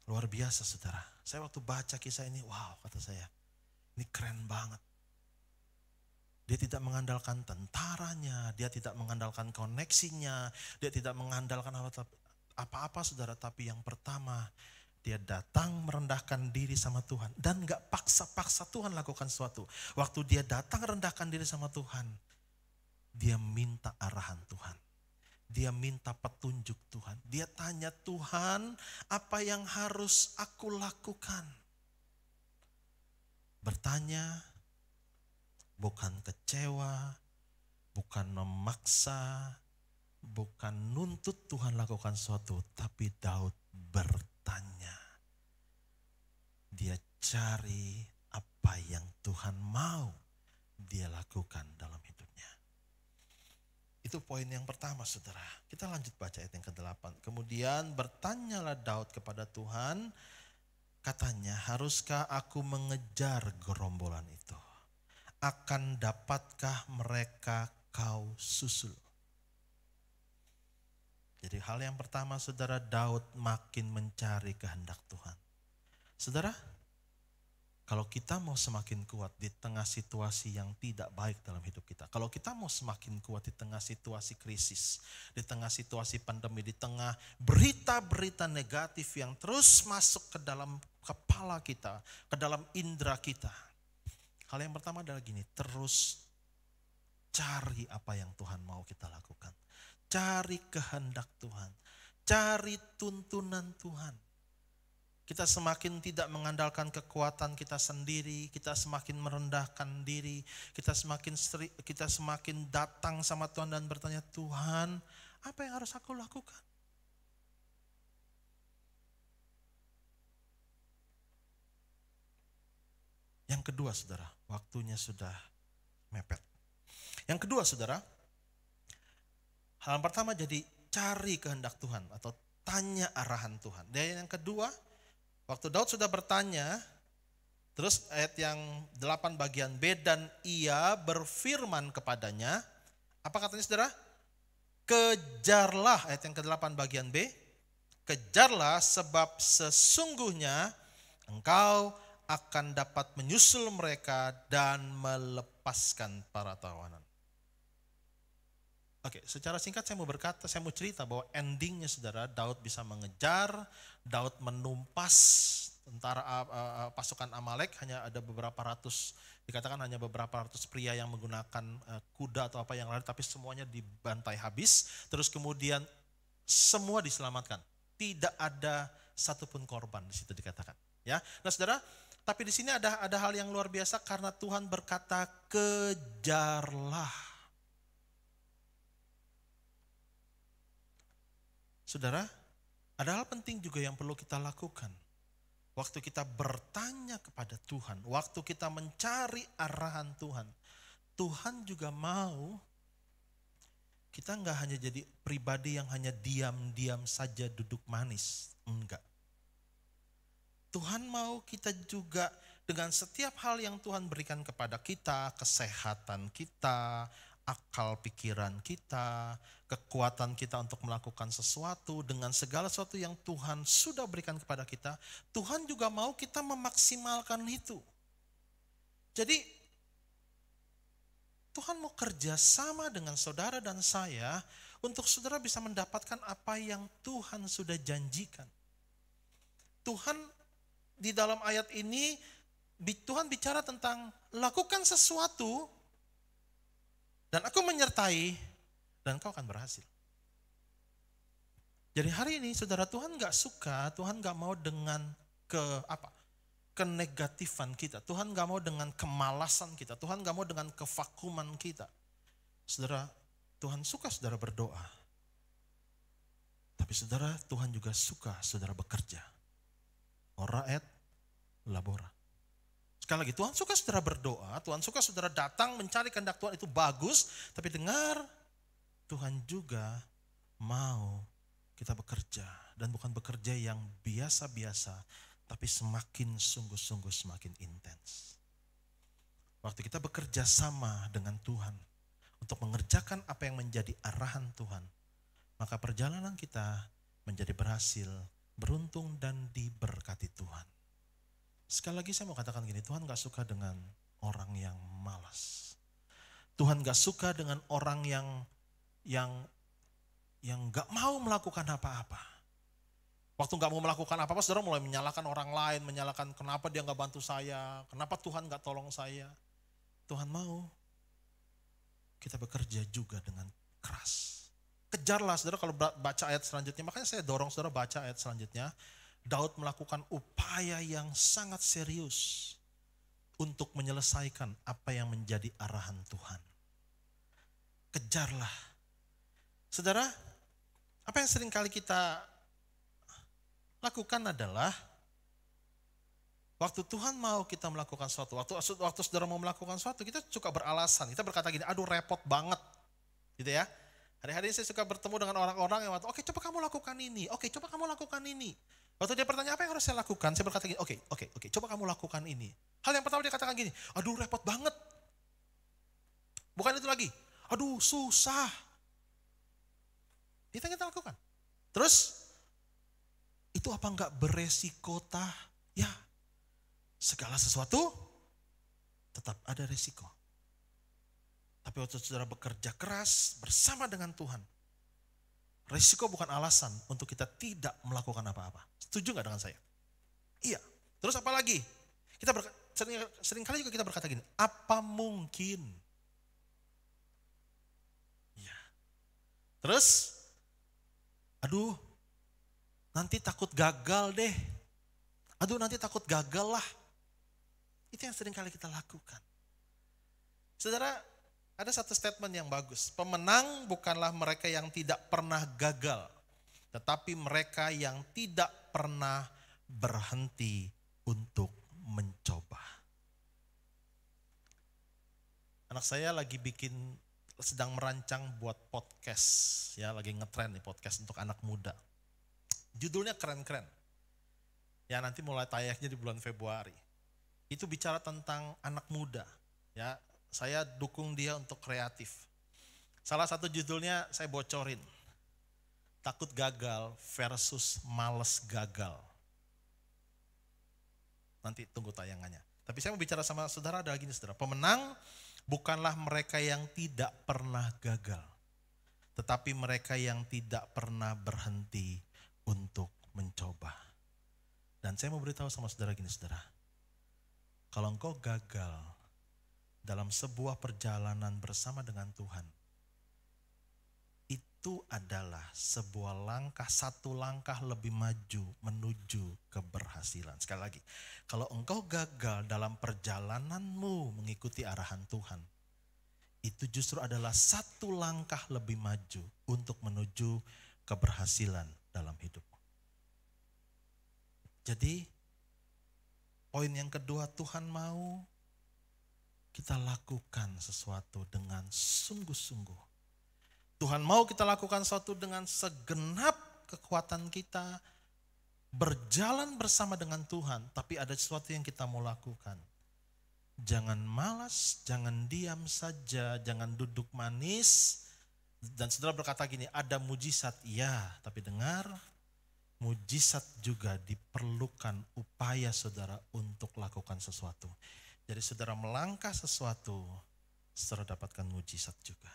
Speaker 4: Luar biasa saudara. Saya waktu baca kisah ini, wow, kata saya, ini keren banget. Dia tidak mengandalkan tentaranya, dia tidak mengandalkan koneksinya, dia tidak mengandalkan apa-apa saudara. Tapi yang pertama, dia datang merendahkan diri sama Tuhan. Dan gak paksa-paksa Tuhan lakukan sesuatu. Waktu dia datang rendahkan diri sama Tuhan, dia minta arahan Tuhan. Dia minta petunjuk Tuhan. Dia tanya, Tuhan, apa yang harus aku lakukan? Bertanya, bukan kecewa, bukan memaksa, bukan nuntut Tuhan lakukan sesuatu, tapi Daud bertanya. Dia cari apa yang Tuhan mau dia lakukan dalam hidupnya. Itu poin yang pertama, saudara. Kita lanjut baca ayat yang ke-8. Kemudian bertanyalah Daud kepada Tuhan, katanya, haruskah aku mengejar gerombolan itu? Akan dapatkah mereka kau susul? Jadi hal yang pertama, saudara, Daud makin mencari kehendak Tuhan. Saudara, kalau kita mau semakin kuat di tengah situasi yang tidak baik dalam hidup kita, kalau kita mau semakin kuat di tengah situasi krisis, di tengah situasi pandemi, di tengah berita-berita negatif yang terus masuk ke dalam kepala kita, ke dalam indera kita, hal yang pertama adalah gini, terus cari apa yang Tuhan mau kita lakukan. Cari kehendak Tuhan, cari tuntunan Tuhan. Kita semakin tidak mengandalkan kekuatan kita sendiri, kita semakin merendahkan diri, kita semakin datang sama Tuhan dan bertanya, Tuhan, apa yang harus aku lakukan? Yang kedua, saudara, waktunya sudah mepet. Yang kedua, saudara, hal pertama jadi cari kehendak Tuhan atau tanya arahan Tuhan. Dan yang kedua, waktu Daud sudah bertanya, terus ayat yang 8 bagian B, dan ia berfirman kepadanya, apa katanya saudara? Kejarlah, ayat yang ke-8 bagian B, kejarlah sebab sesungguhnya engkau akan dapat menyusul mereka dan melepaskan para tawanan. Oke, secara singkat saya mau cerita bahwa endingnya saudara, Daud bisa mengejar, Daud menumpas tentara pasukan Amalek, hanya ada beberapa ratus, dikatakan hanya beberapa ratus pria yang menggunakan kuda atau apa yang lain, tapi semuanya dibantai habis, terus kemudian semua diselamatkan. Tidak ada satupun korban di situ dikatakan. Ya, nah saudara, tapi di sini ada hal yang luar biasa karena Tuhan berkata kejarlah. Saudara, ada hal penting juga yang perlu kita lakukan. Waktu kita bertanya kepada Tuhan, waktu kita mencari arahan Tuhan, Tuhan juga mau kita nggak hanya jadi pribadi yang hanya diam-diam saja duduk manis. Enggak. Tuhan mau kita juga dengan setiap hal yang Tuhan berikan kepada kita, kesehatan kita, akal pikiran kita, kekuatan kita untuk melakukan sesuatu, dengan segala sesuatu yang Tuhan sudah berikan kepada kita, Tuhan juga mau kita memaksimalkan itu. Jadi Tuhan mau kerja sama dengan saudara dan saya untuk saudara bisa mendapatkan apa yang Tuhan sudah janjikan. Tuhan di dalam ayat ini, Tuhan bicara tentang lakukan sesuatu dan aku menyertai dan kau akan berhasil. Jadi hari ini saudara, Tuhan gak suka, Tuhan gak mau dengan kenegatifan kita. Tuhan gak mau dengan kemalasan kita. Tuhan gak mau dengan kevakuman kita. Saudara, Tuhan suka saudara berdoa. Tapi saudara, Tuhan juga suka saudara bekerja. Ora et labora. Sekali lagi, Tuhan suka saudara berdoa, Tuhan suka saudara datang mencari kehendak Tuhan, itu bagus. Tapi dengar, Tuhan juga mau kita bekerja. Dan bukan bekerja yang biasa-biasa, tapi semakin sungguh-sungguh semakin intens. Waktu kita bekerja sama dengan Tuhan untuk mengerjakan apa yang menjadi arahan Tuhan, maka perjalanan kita menjadi berhasil, beruntung dan diberkati Tuhan. Sekali lagi saya mau katakan gini, Tuhan gak suka dengan orang yang malas. Tuhan gak suka dengan orang yang gak mau melakukan apa-apa. Waktu gak mau melakukan apa-apa, saudara mulai menyalahkan orang lain, menyalahkan kenapa dia gak bantu saya, kenapa Tuhan gak tolong saya. Tuhan mau kita bekerja juga dengan keras. Kejarlah saudara, kalau baca ayat selanjutnya, makanya saya dorong saudara baca ayat selanjutnya. Daud melakukan upaya yang sangat serius untuk menyelesaikan apa yang menjadi arahan Tuhan. Kejarlah. Saudara, apa yang sering kali kita lakukan adalah Waktu Tuhan mau kita melakukan sesuatu, waktu saudara mau melakukan sesuatu, kita suka beralasan. Kita berkata gini, aduh repot banget. Gitu ya. Hari-hari saya suka bertemu dengan orang-orang yang oke coba kamu lakukan ini, oke coba kamu lakukan ini. Waktu dia bertanya apa yang harus saya lakukan, saya berkata gini, oke coba kamu lakukan ini. Hal yang pertama dia katakan gini, aduh repot banget. Bukan itu lagi, aduh susah. Itu yang kita lakukan. Terus, itu apa enggak beresiko tah? Ya, segala sesuatu tetap ada resiko. Tapi waktu saudara bekerja keras bersama dengan Tuhan, resiko bukan alasan untuk kita tidak melakukan apa-apa. Setuju gak dengan saya? Iya. Terus apa lagi? Sering kali juga kita berkata gini, apa mungkin? Iya. Terus, aduh nanti takut gagal deh. Aduh nanti takut gagal lah. Itu yang sering kali kita lakukan. Saudara, ada satu statement yang bagus. Pemenang bukanlah mereka yang tidak pernah gagal, tetapi mereka yang tidak pernah berhenti untuk mencoba. Anak saya sedang merancang buat podcast, ya lagi ngetren nih podcast untuk anak muda. Judulnya keren-keren. Ya nanti mulai tayangnya di bulan Februari. Itu bicara tentang anak muda. Ya, saya dukung dia untuk kreatif. Salah satu judulnya saya bocorin. Takut gagal versus males gagal. Nanti tunggu tayangannya. Tapi saya mau bicara sama saudara ada gini saudara. Pemenang bukanlah mereka yang tidak pernah gagal. Tetapi mereka yang tidak pernah berhenti untuk mencoba. Dan saya mau beritahu sama saudara gini saudara. Kalau engkau gagal dalam sebuah perjalanan bersama dengan Tuhan, itu adalah satu langkah lebih maju menuju keberhasilan. Sekali lagi, kalau engkau gagal dalam perjalananmu mengikuti arahan Tuhan, itu justru adalah satu langkah lebih maju untuk menuju keberhasilan dalam hidup. Jadi, poin yang kedua, Tuhan mau kita lakukan sesuatu dengan sungguh-sungguh. Tuhan mau kita lakukan sesuatu dengan segenap kekuatan kita, berjalan bersama dengan Tuhan, tapi ada sesuatu yang kita mau lakukan. Jangan malas, jangan diam saja, jangan duduk manis. Dan saudara berkata gini, ada mujizat, ya, tapi dengar, mujizat juga diperlukan upaya saudara untuk lakukan sesuatu. Jadi saudara melangkah sesuatu, saudara dapatkan mujizat juga.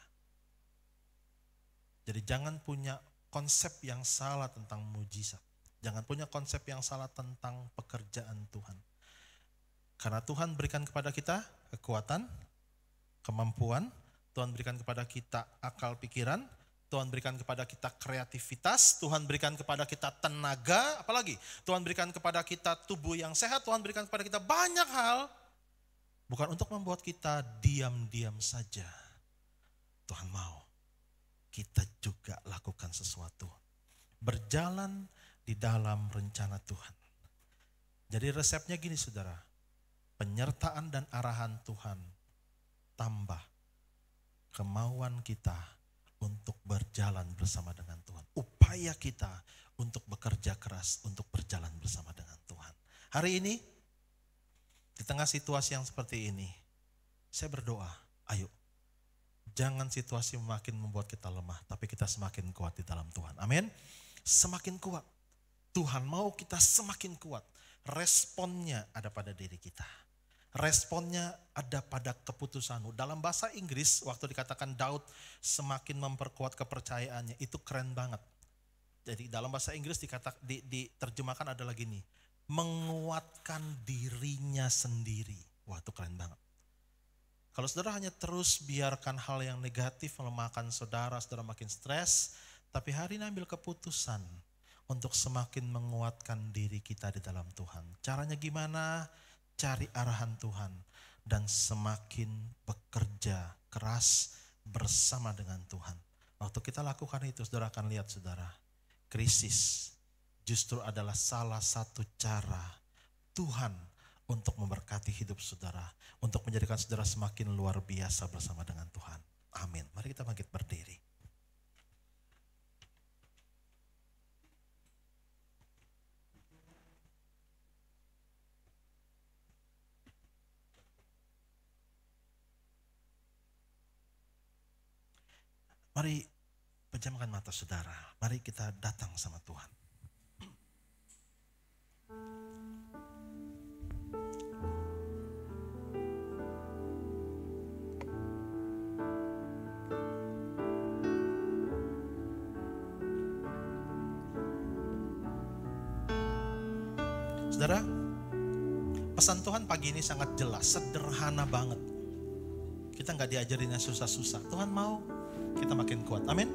Speaker 4: Jadi jangan punya konsep yang salah tentang mujizat. Jangan punya konsep yang salah tentang pekerjaan Tuhan. Karena Tuhan berikan kepada kita kekuatan, kemampuan, Tuhan berikan kepada kita akal pikiran, Tuhan berikan kepada kita kreativitas, Tuhan berikan kepada kita tenaga, apalagi Tuhan berikan kepada kita tubuh yang sehat, Tuhan berikan kepada kita banyak hal. Bukan untuk membuat kita diam-diam saja. Tuhan mau kita juga lakukan sesuatu. Berjalan di dalam rencana Tuhan. Jadi resepnya gini saudara, penyertaan dan arahan Tuhan tambah kemauan kita untuk berjalan bersama dengan Tuhan. Upaya kita untuk bekerja keras, untuk berjalan bersama dengan Tuhan. Hari ini, di tengah situasi yang seperti ini, saya berdoa, ayo, jangan situasi makin membuat kita lemah, tapi kita semakin kuat di dalam Tuhan. Amin. Semakin kuat. Tuhan mau kita semakin kuat. Responnya ada pada diri kita. Responnya ada pada keputusanmu. Dalam bahasa Inggris, waktu dikatakan Daud semakin memperkuat kepercayaannya, itu keren banget. Jadi dalam bahasa Inggris diterjemahkan adalah gini, menguatkan dirinya sendiri. Wah, itu keren banget. Kalau saudara hanya terus biarkan hal yang negatif melemahkan saudara, saudara makin stres, tapi hari ini ambil keputusan untuk semakin menguatkan diri kita di dalam Tuhan. Caranya gimana? Cari arahan Tuhan dan semakin bekerja keras bersama dengan Tuhan. Waktu kita lakukan itu, saudara akan lihat saudara, krisis justru adalah salah satu cara Tuhan untuk memberkati hidup saudara, untuk menjadikan saudara semakin luar biasa bersama dengan Tuhan. Amin. Mari kita bangkit berdiri. Mari pejamkan mata saudara. Mari kita datang sama Tuhan. Saudara, pesan Tuhan pagi ini sangat jelas, sederhana banget. Kita nggak diajarinnya susah-susah. Tuhan mau kita makin kuat. Amin.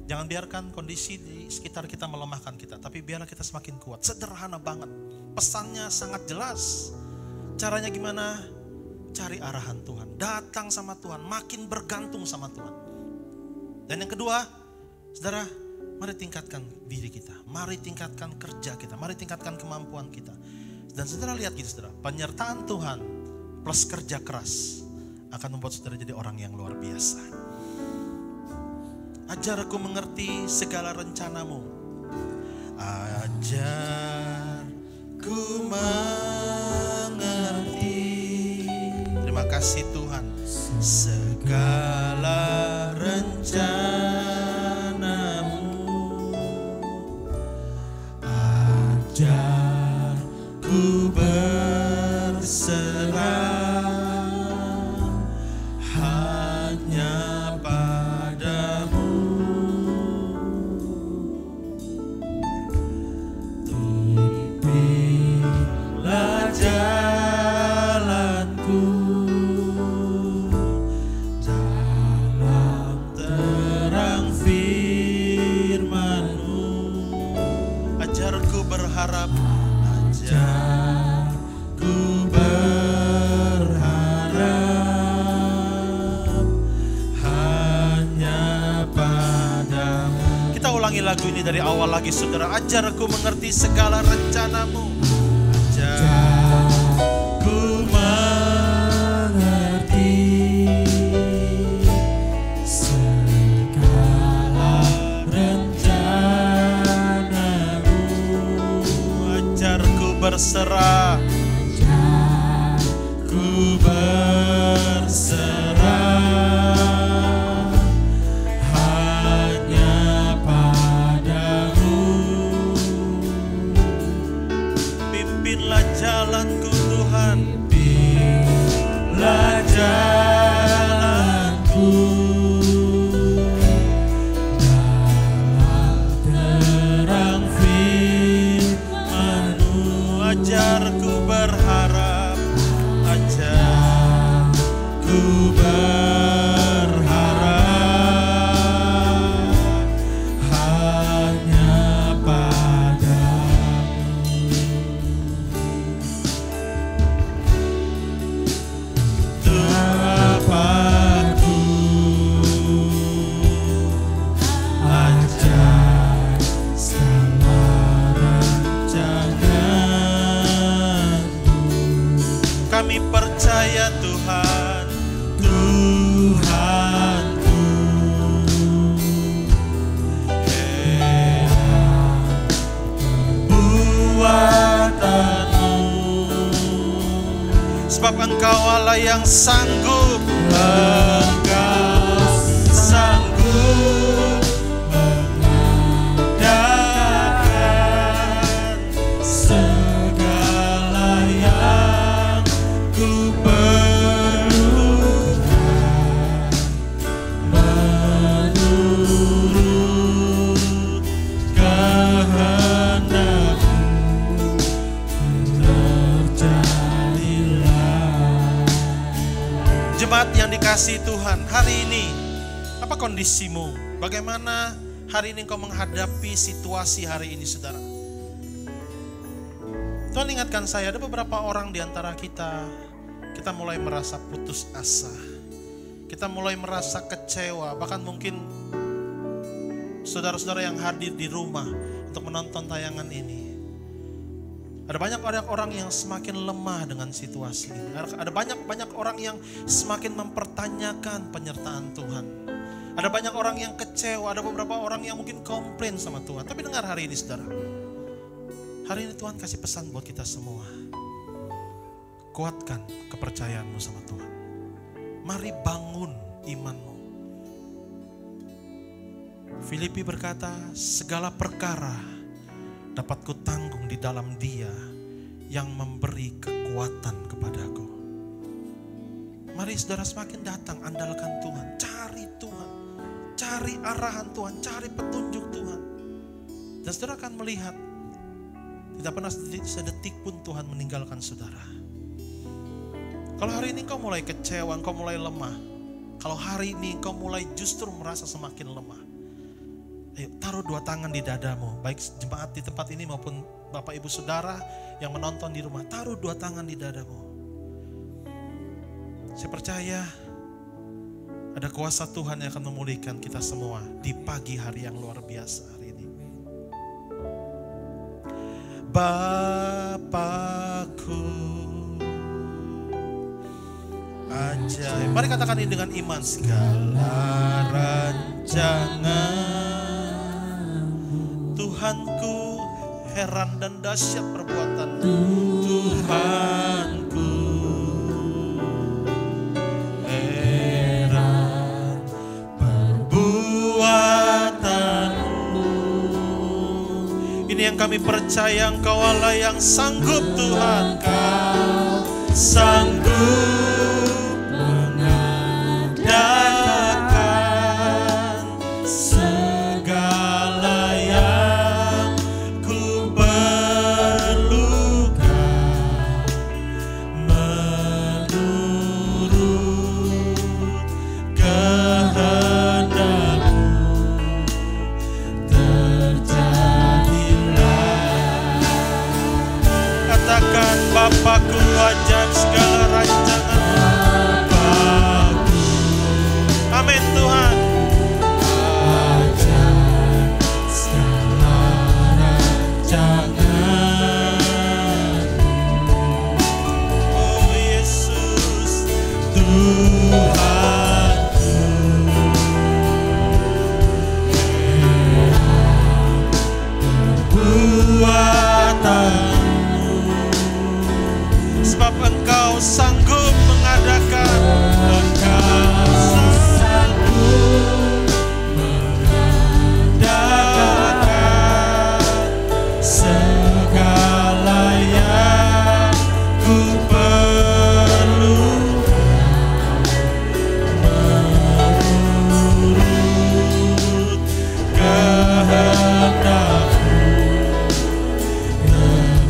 Speaker 4: Jangan biarkan kondisi di sekitar kita melemahkan kita, tapi biarlah kita semakin kuat. Sederhana banget. Pesannya sangat jelas. Caranya gimana? Cari arahan Tuhan. Datang sama Tuhan, makin bergantung sama Tuhan. Dan yang kedua, saudara, mari tingkatkan diri kita. Mari tingkatkan kerja kita. Mari tingkatkan kemampuan kita. Dan saudara lihat gitu saudara, penyertaan Tuhan plus kerja keras akan membuat saudara jadi orang yang luar biasa. Ajar aku mengerti segala rencanamu. Ajar ku mengerti. Terima kasih Tuhan. Segala rencanamu. Ajar ku berserah hanya padamu. Pimpinlah jalanku dalam terang firman-Mu. Ajarku berharap, ajarku berharap hanya padamu. Kita ulangi lagu ini dari awal lagi saudara. Ajarku mengerti segala rencana-Mu. Ajarku mengerti segala rencana-Mu. Ajarku berserah, ajarku berserah hanya padamu. Pimpinlah jalanku Tuhan, pimpinlah jalanku dalam terang firman-Mu. Ajarku berharap, ajarku berharap hanya padamu. Terapatku ajar segala rencana-Mu. Kami percaya Tuhan, Tuhanku. Perbuatan-Mu, sebab Engkau Allah yang sanggup, Engkau sanggup mengadakan segala yang ku perlukan menurut kehendak-Mu. Terjadilah. Jemaat yang dikasihi Tuhan, hari ini apa kondisimu? Bagaimana hari ini engkau menghadapi situasi hari ini saudara? Tuhan ingatkan saya, ada beberapa orang di antara kita mulai merasa putus asa. Kita mulai merasa kecewa, bahkan mungkin saudara-saudara yang hadir di rumah untuk menonton tayangan ini. Ada banyak orang yang semakin lemah dengan situasi ini. Ada banyak orang yang semakin mempertanyakan penyertaan Tuhan. Ada banyak orang yang kecewa, ada beberapa orang yang mungkin komplain sama Tuhan. Tapi dengar hari ini saudara, hari ini Tuhan kasih pesan buat kita semua. Kuatkan kepercayaanmu sama Tuhan. Mari bangun imanmu. Filipi berkata, segala perkara dapat kutanggung di dalam Dia yang memberi kekuatan kepadaku. Mari saudara semakin datang andalkan Tuhan, cari Tuhan, cari arahan Tuhan, cari petunjuk Tuhan. Dan saudara akan melihat, tidak pernah sedetik pun Tuhan meninggalkan saudara. Kalau hari ini kau mulai kecewa, kau mulai lemah. Kalau hari ini kau mulai justru merasa semakin lemah. Ayo taruh 2 tangan di dadamu, baik jemaat di tempat ini maupun Bapak Ibu Saudara yang menonton di rumah. Taruh 2 tangan di dadamu. Saya percaya ada kuasa Tuhan yang akan memulihkan kita semua di pagi hari yang luar biasa hari ini. Bapakku ajaib. Mari katakan ini dengan iman. Segala rancangan Tuhanku, heran dan dahsyat perbuatan Tuhanku, heran perbuatanmu. Ini yang kami percaya, Engkau Allah yang sanggup Tuhan. Kau sanggup mengadakan segala yang ku perlukan menurut kehendak-Mu. Terjadilah. Katakan, Bapakku ajaib segala rancangan. Amin Tuhan. Ajaib segala rancangan. Oh Yesus Tuhanku, perbuatanmu. Sebab Engkau sanggup mengadakan. Engkau sanggup mengadakan segala yang ku perlukan menurut kehendak-Mu.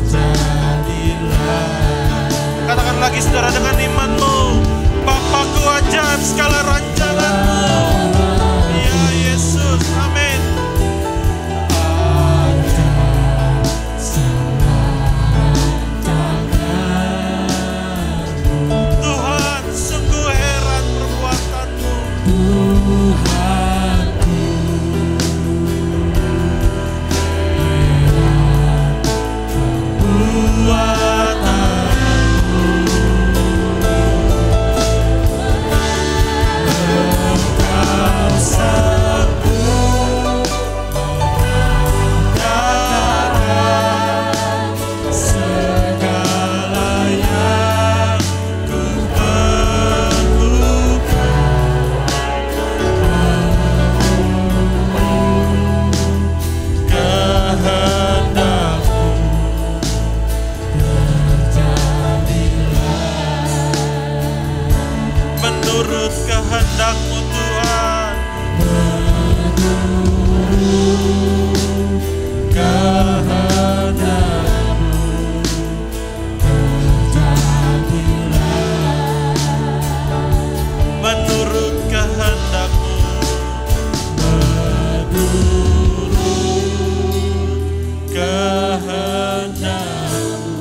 Speaker 4: Terjadilah. Katakan lagi saudara dengan imanmu. Bapakku ajaib segala rancangan-Mu. Ya Yesus, amin. Ajaib segala rancangan-Mu. Tuhan, sungguh heran perbuatan-Mu. Tuhanku, heran perbuatan. Menurut kehendak-Mu Tuhan, menurut kehendak-Mu terjadilah. Menurut kehendak-Mu, menurut kehendak-Mu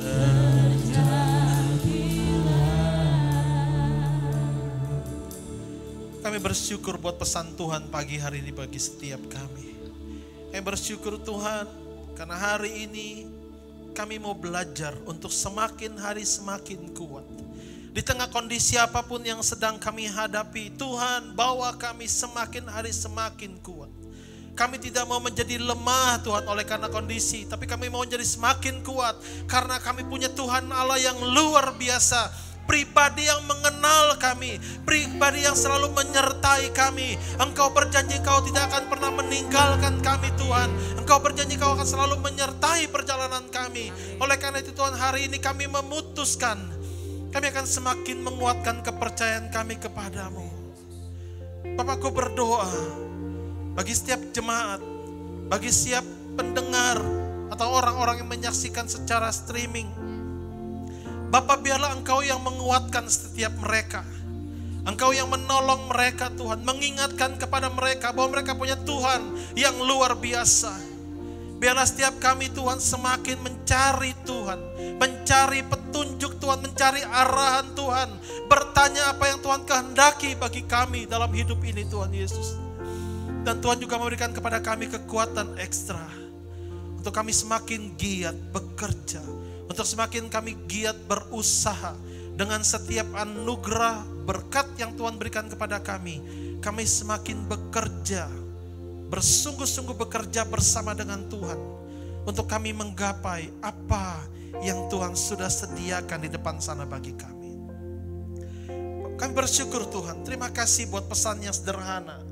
Speaker 4: terjadilah. Kami bersyukur buat pesan Tuhan pagi hari ini bagi setiap kami. Kami bersyukur Tuhan karena hari ini kami mau belajar untuk semakin hari semakin kuat. Di tengah kondisi apapun yang sedang kami hadapi, Tuhan bawa kami semakin hari semakin kuat. Kami tidak mau menjadi lemah Tuhan oleh karena kondisi, tapi kami mau menjadi semakin kuat karena kami punya Tuhan Allah yang luar biasa. Pribadi yang mengenal kami, pribadi yang selalu menyertai kami. Engkau berjanji Engkau tidak akan pernah meninggalkan kami Tuhan. Engkau berjanji Engkau akan selalu menyertai perjalanan kami. Oleh karena itu Tuhan, hari ini kami memutuskan, kami akan semakin menguatkan kepercayaan kami kepadamu. Bapakku berdoa bagi setiap jemaat, bagi setiap pendengar atau orang-orang yang menyaksikan secara streaming. Bapa, biarlah Engkau yang menguatkan setiap mereka. Engkau yang menolong mereka Tuhan, mengingatkan kepada mereka bahwa mereka punya Tuhan yang luar biasa. Biarlah setiap kami Tuhan semakin mencari Tuhan, mencari petunjuk Tuhan, mencari arahan Tuhan, bertanya apa yang Tuhan kehendaki bagi kami dalam hidup ini Tuhan Yesus. Dan Tuhan juga memberikan kepada kami kekuatan ekstra untuk kami semakin giat bekerja, untuk semakin kami giat berusaha dengan setiap anugerah berkat yang Tuhan berikan kepada kami. Kami semakin bekerja, bersungguh-sungguh bekerja bersama dengan Tuhan untuk kami menggapai apa yang Tuhan sudah sediakan di depan sana bagi kami. Kami bersyukur Tuhan, terima kasih buat pesan yang sederhana.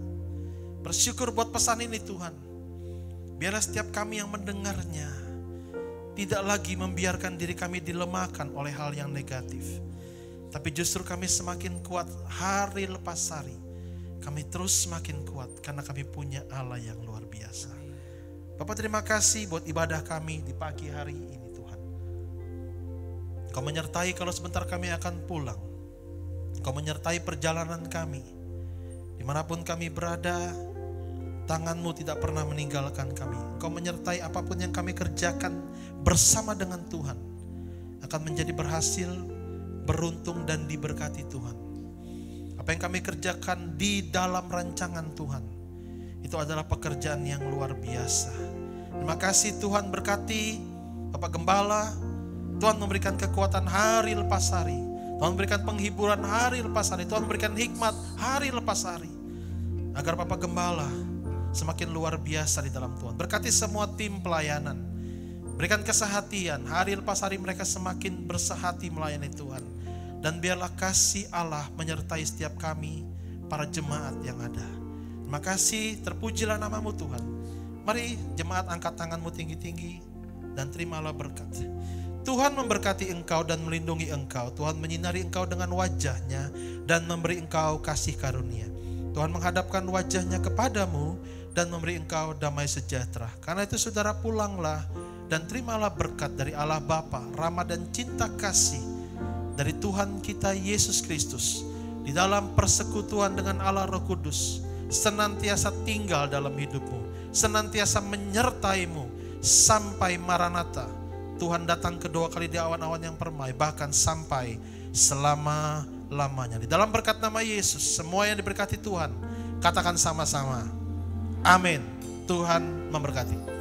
Speaker 4: Bersyukur buat pesan ini Tuhan. Biarlah setiap kami yang mendengarnya tidak lagi membiarkan diri kami dilemahkan oleh hal yang negatif, tapi justru kami semakin kuat hari lepas hari. Kami terus semakin kuat karena kami punya Allah yang luar biasa. Bapak, terima kasih buat ibadah kami di pagi hari ini Tuhan. Kau menyertai kalau sebentar kami akan pulang. Kau menyertai perjalanan kami. Dimanapun kami berada, tangan-Mu tidak pernah meninggalkan kami. Kau menyertai apapun yang kami kerjakan bersama dengan Tuhan akan menjadi berhasil, beruntung dan diberkati Tuhan. Apa yang kami kerjakan di dalam rancangan Tuhan, itu adalah pekerjaan yang luar biasa. Terima kasih Tuhan, berkati Bapak Gembala. Tuhan memberikan kekuatan hari lepas hari. Tuhan memberikan penghiburan hari lepas hari. Tuhan memberikan hikmat hari lepas hari. Agar Bapak Gembala semakin luar biasa di dalam Tuhan. Berkati semua tim pelayanan. Berikan kesehatian. Hari lepas hari mereka semakin bersehati melayani Tuhan. Dan biarlah kasih Allah menyertai setiap kami, para jemaat yang ada. Terima kasih, terpujilah nama-Mu Tuhan. Mari jemaat angkat tangan-Mu tinggi-tinggi dan terimalah berkat. Tuhan memberkati engkau dan melindungi engkau. Tuhan menyinari engkau dengan wajah-Nya dan memberi engkau kasih karunia. Tuhan menghadapkan wajah-Nya kepadamu dan memberi engkau damai sejahtera. Karena itu saudara, pulanglah dan terimalah berkat dari Allah Bapa, rahmat dan cinta kasih dari Tuhan kita Yesus Kristus di dalam persekutuan dengan Allah Roh Kudus, senantiasa tinggal dalam hidupmu, senantiasa menyertaimu sampai Maranatha. Tuhan datang kedua kali di awan-awan yang permai, bahkan sampai selama-lamanya. Di dalam berkat nama Yesus, semua yang diberkati Tuhan, katakan sama-sama, amin. Tuhan memberkati.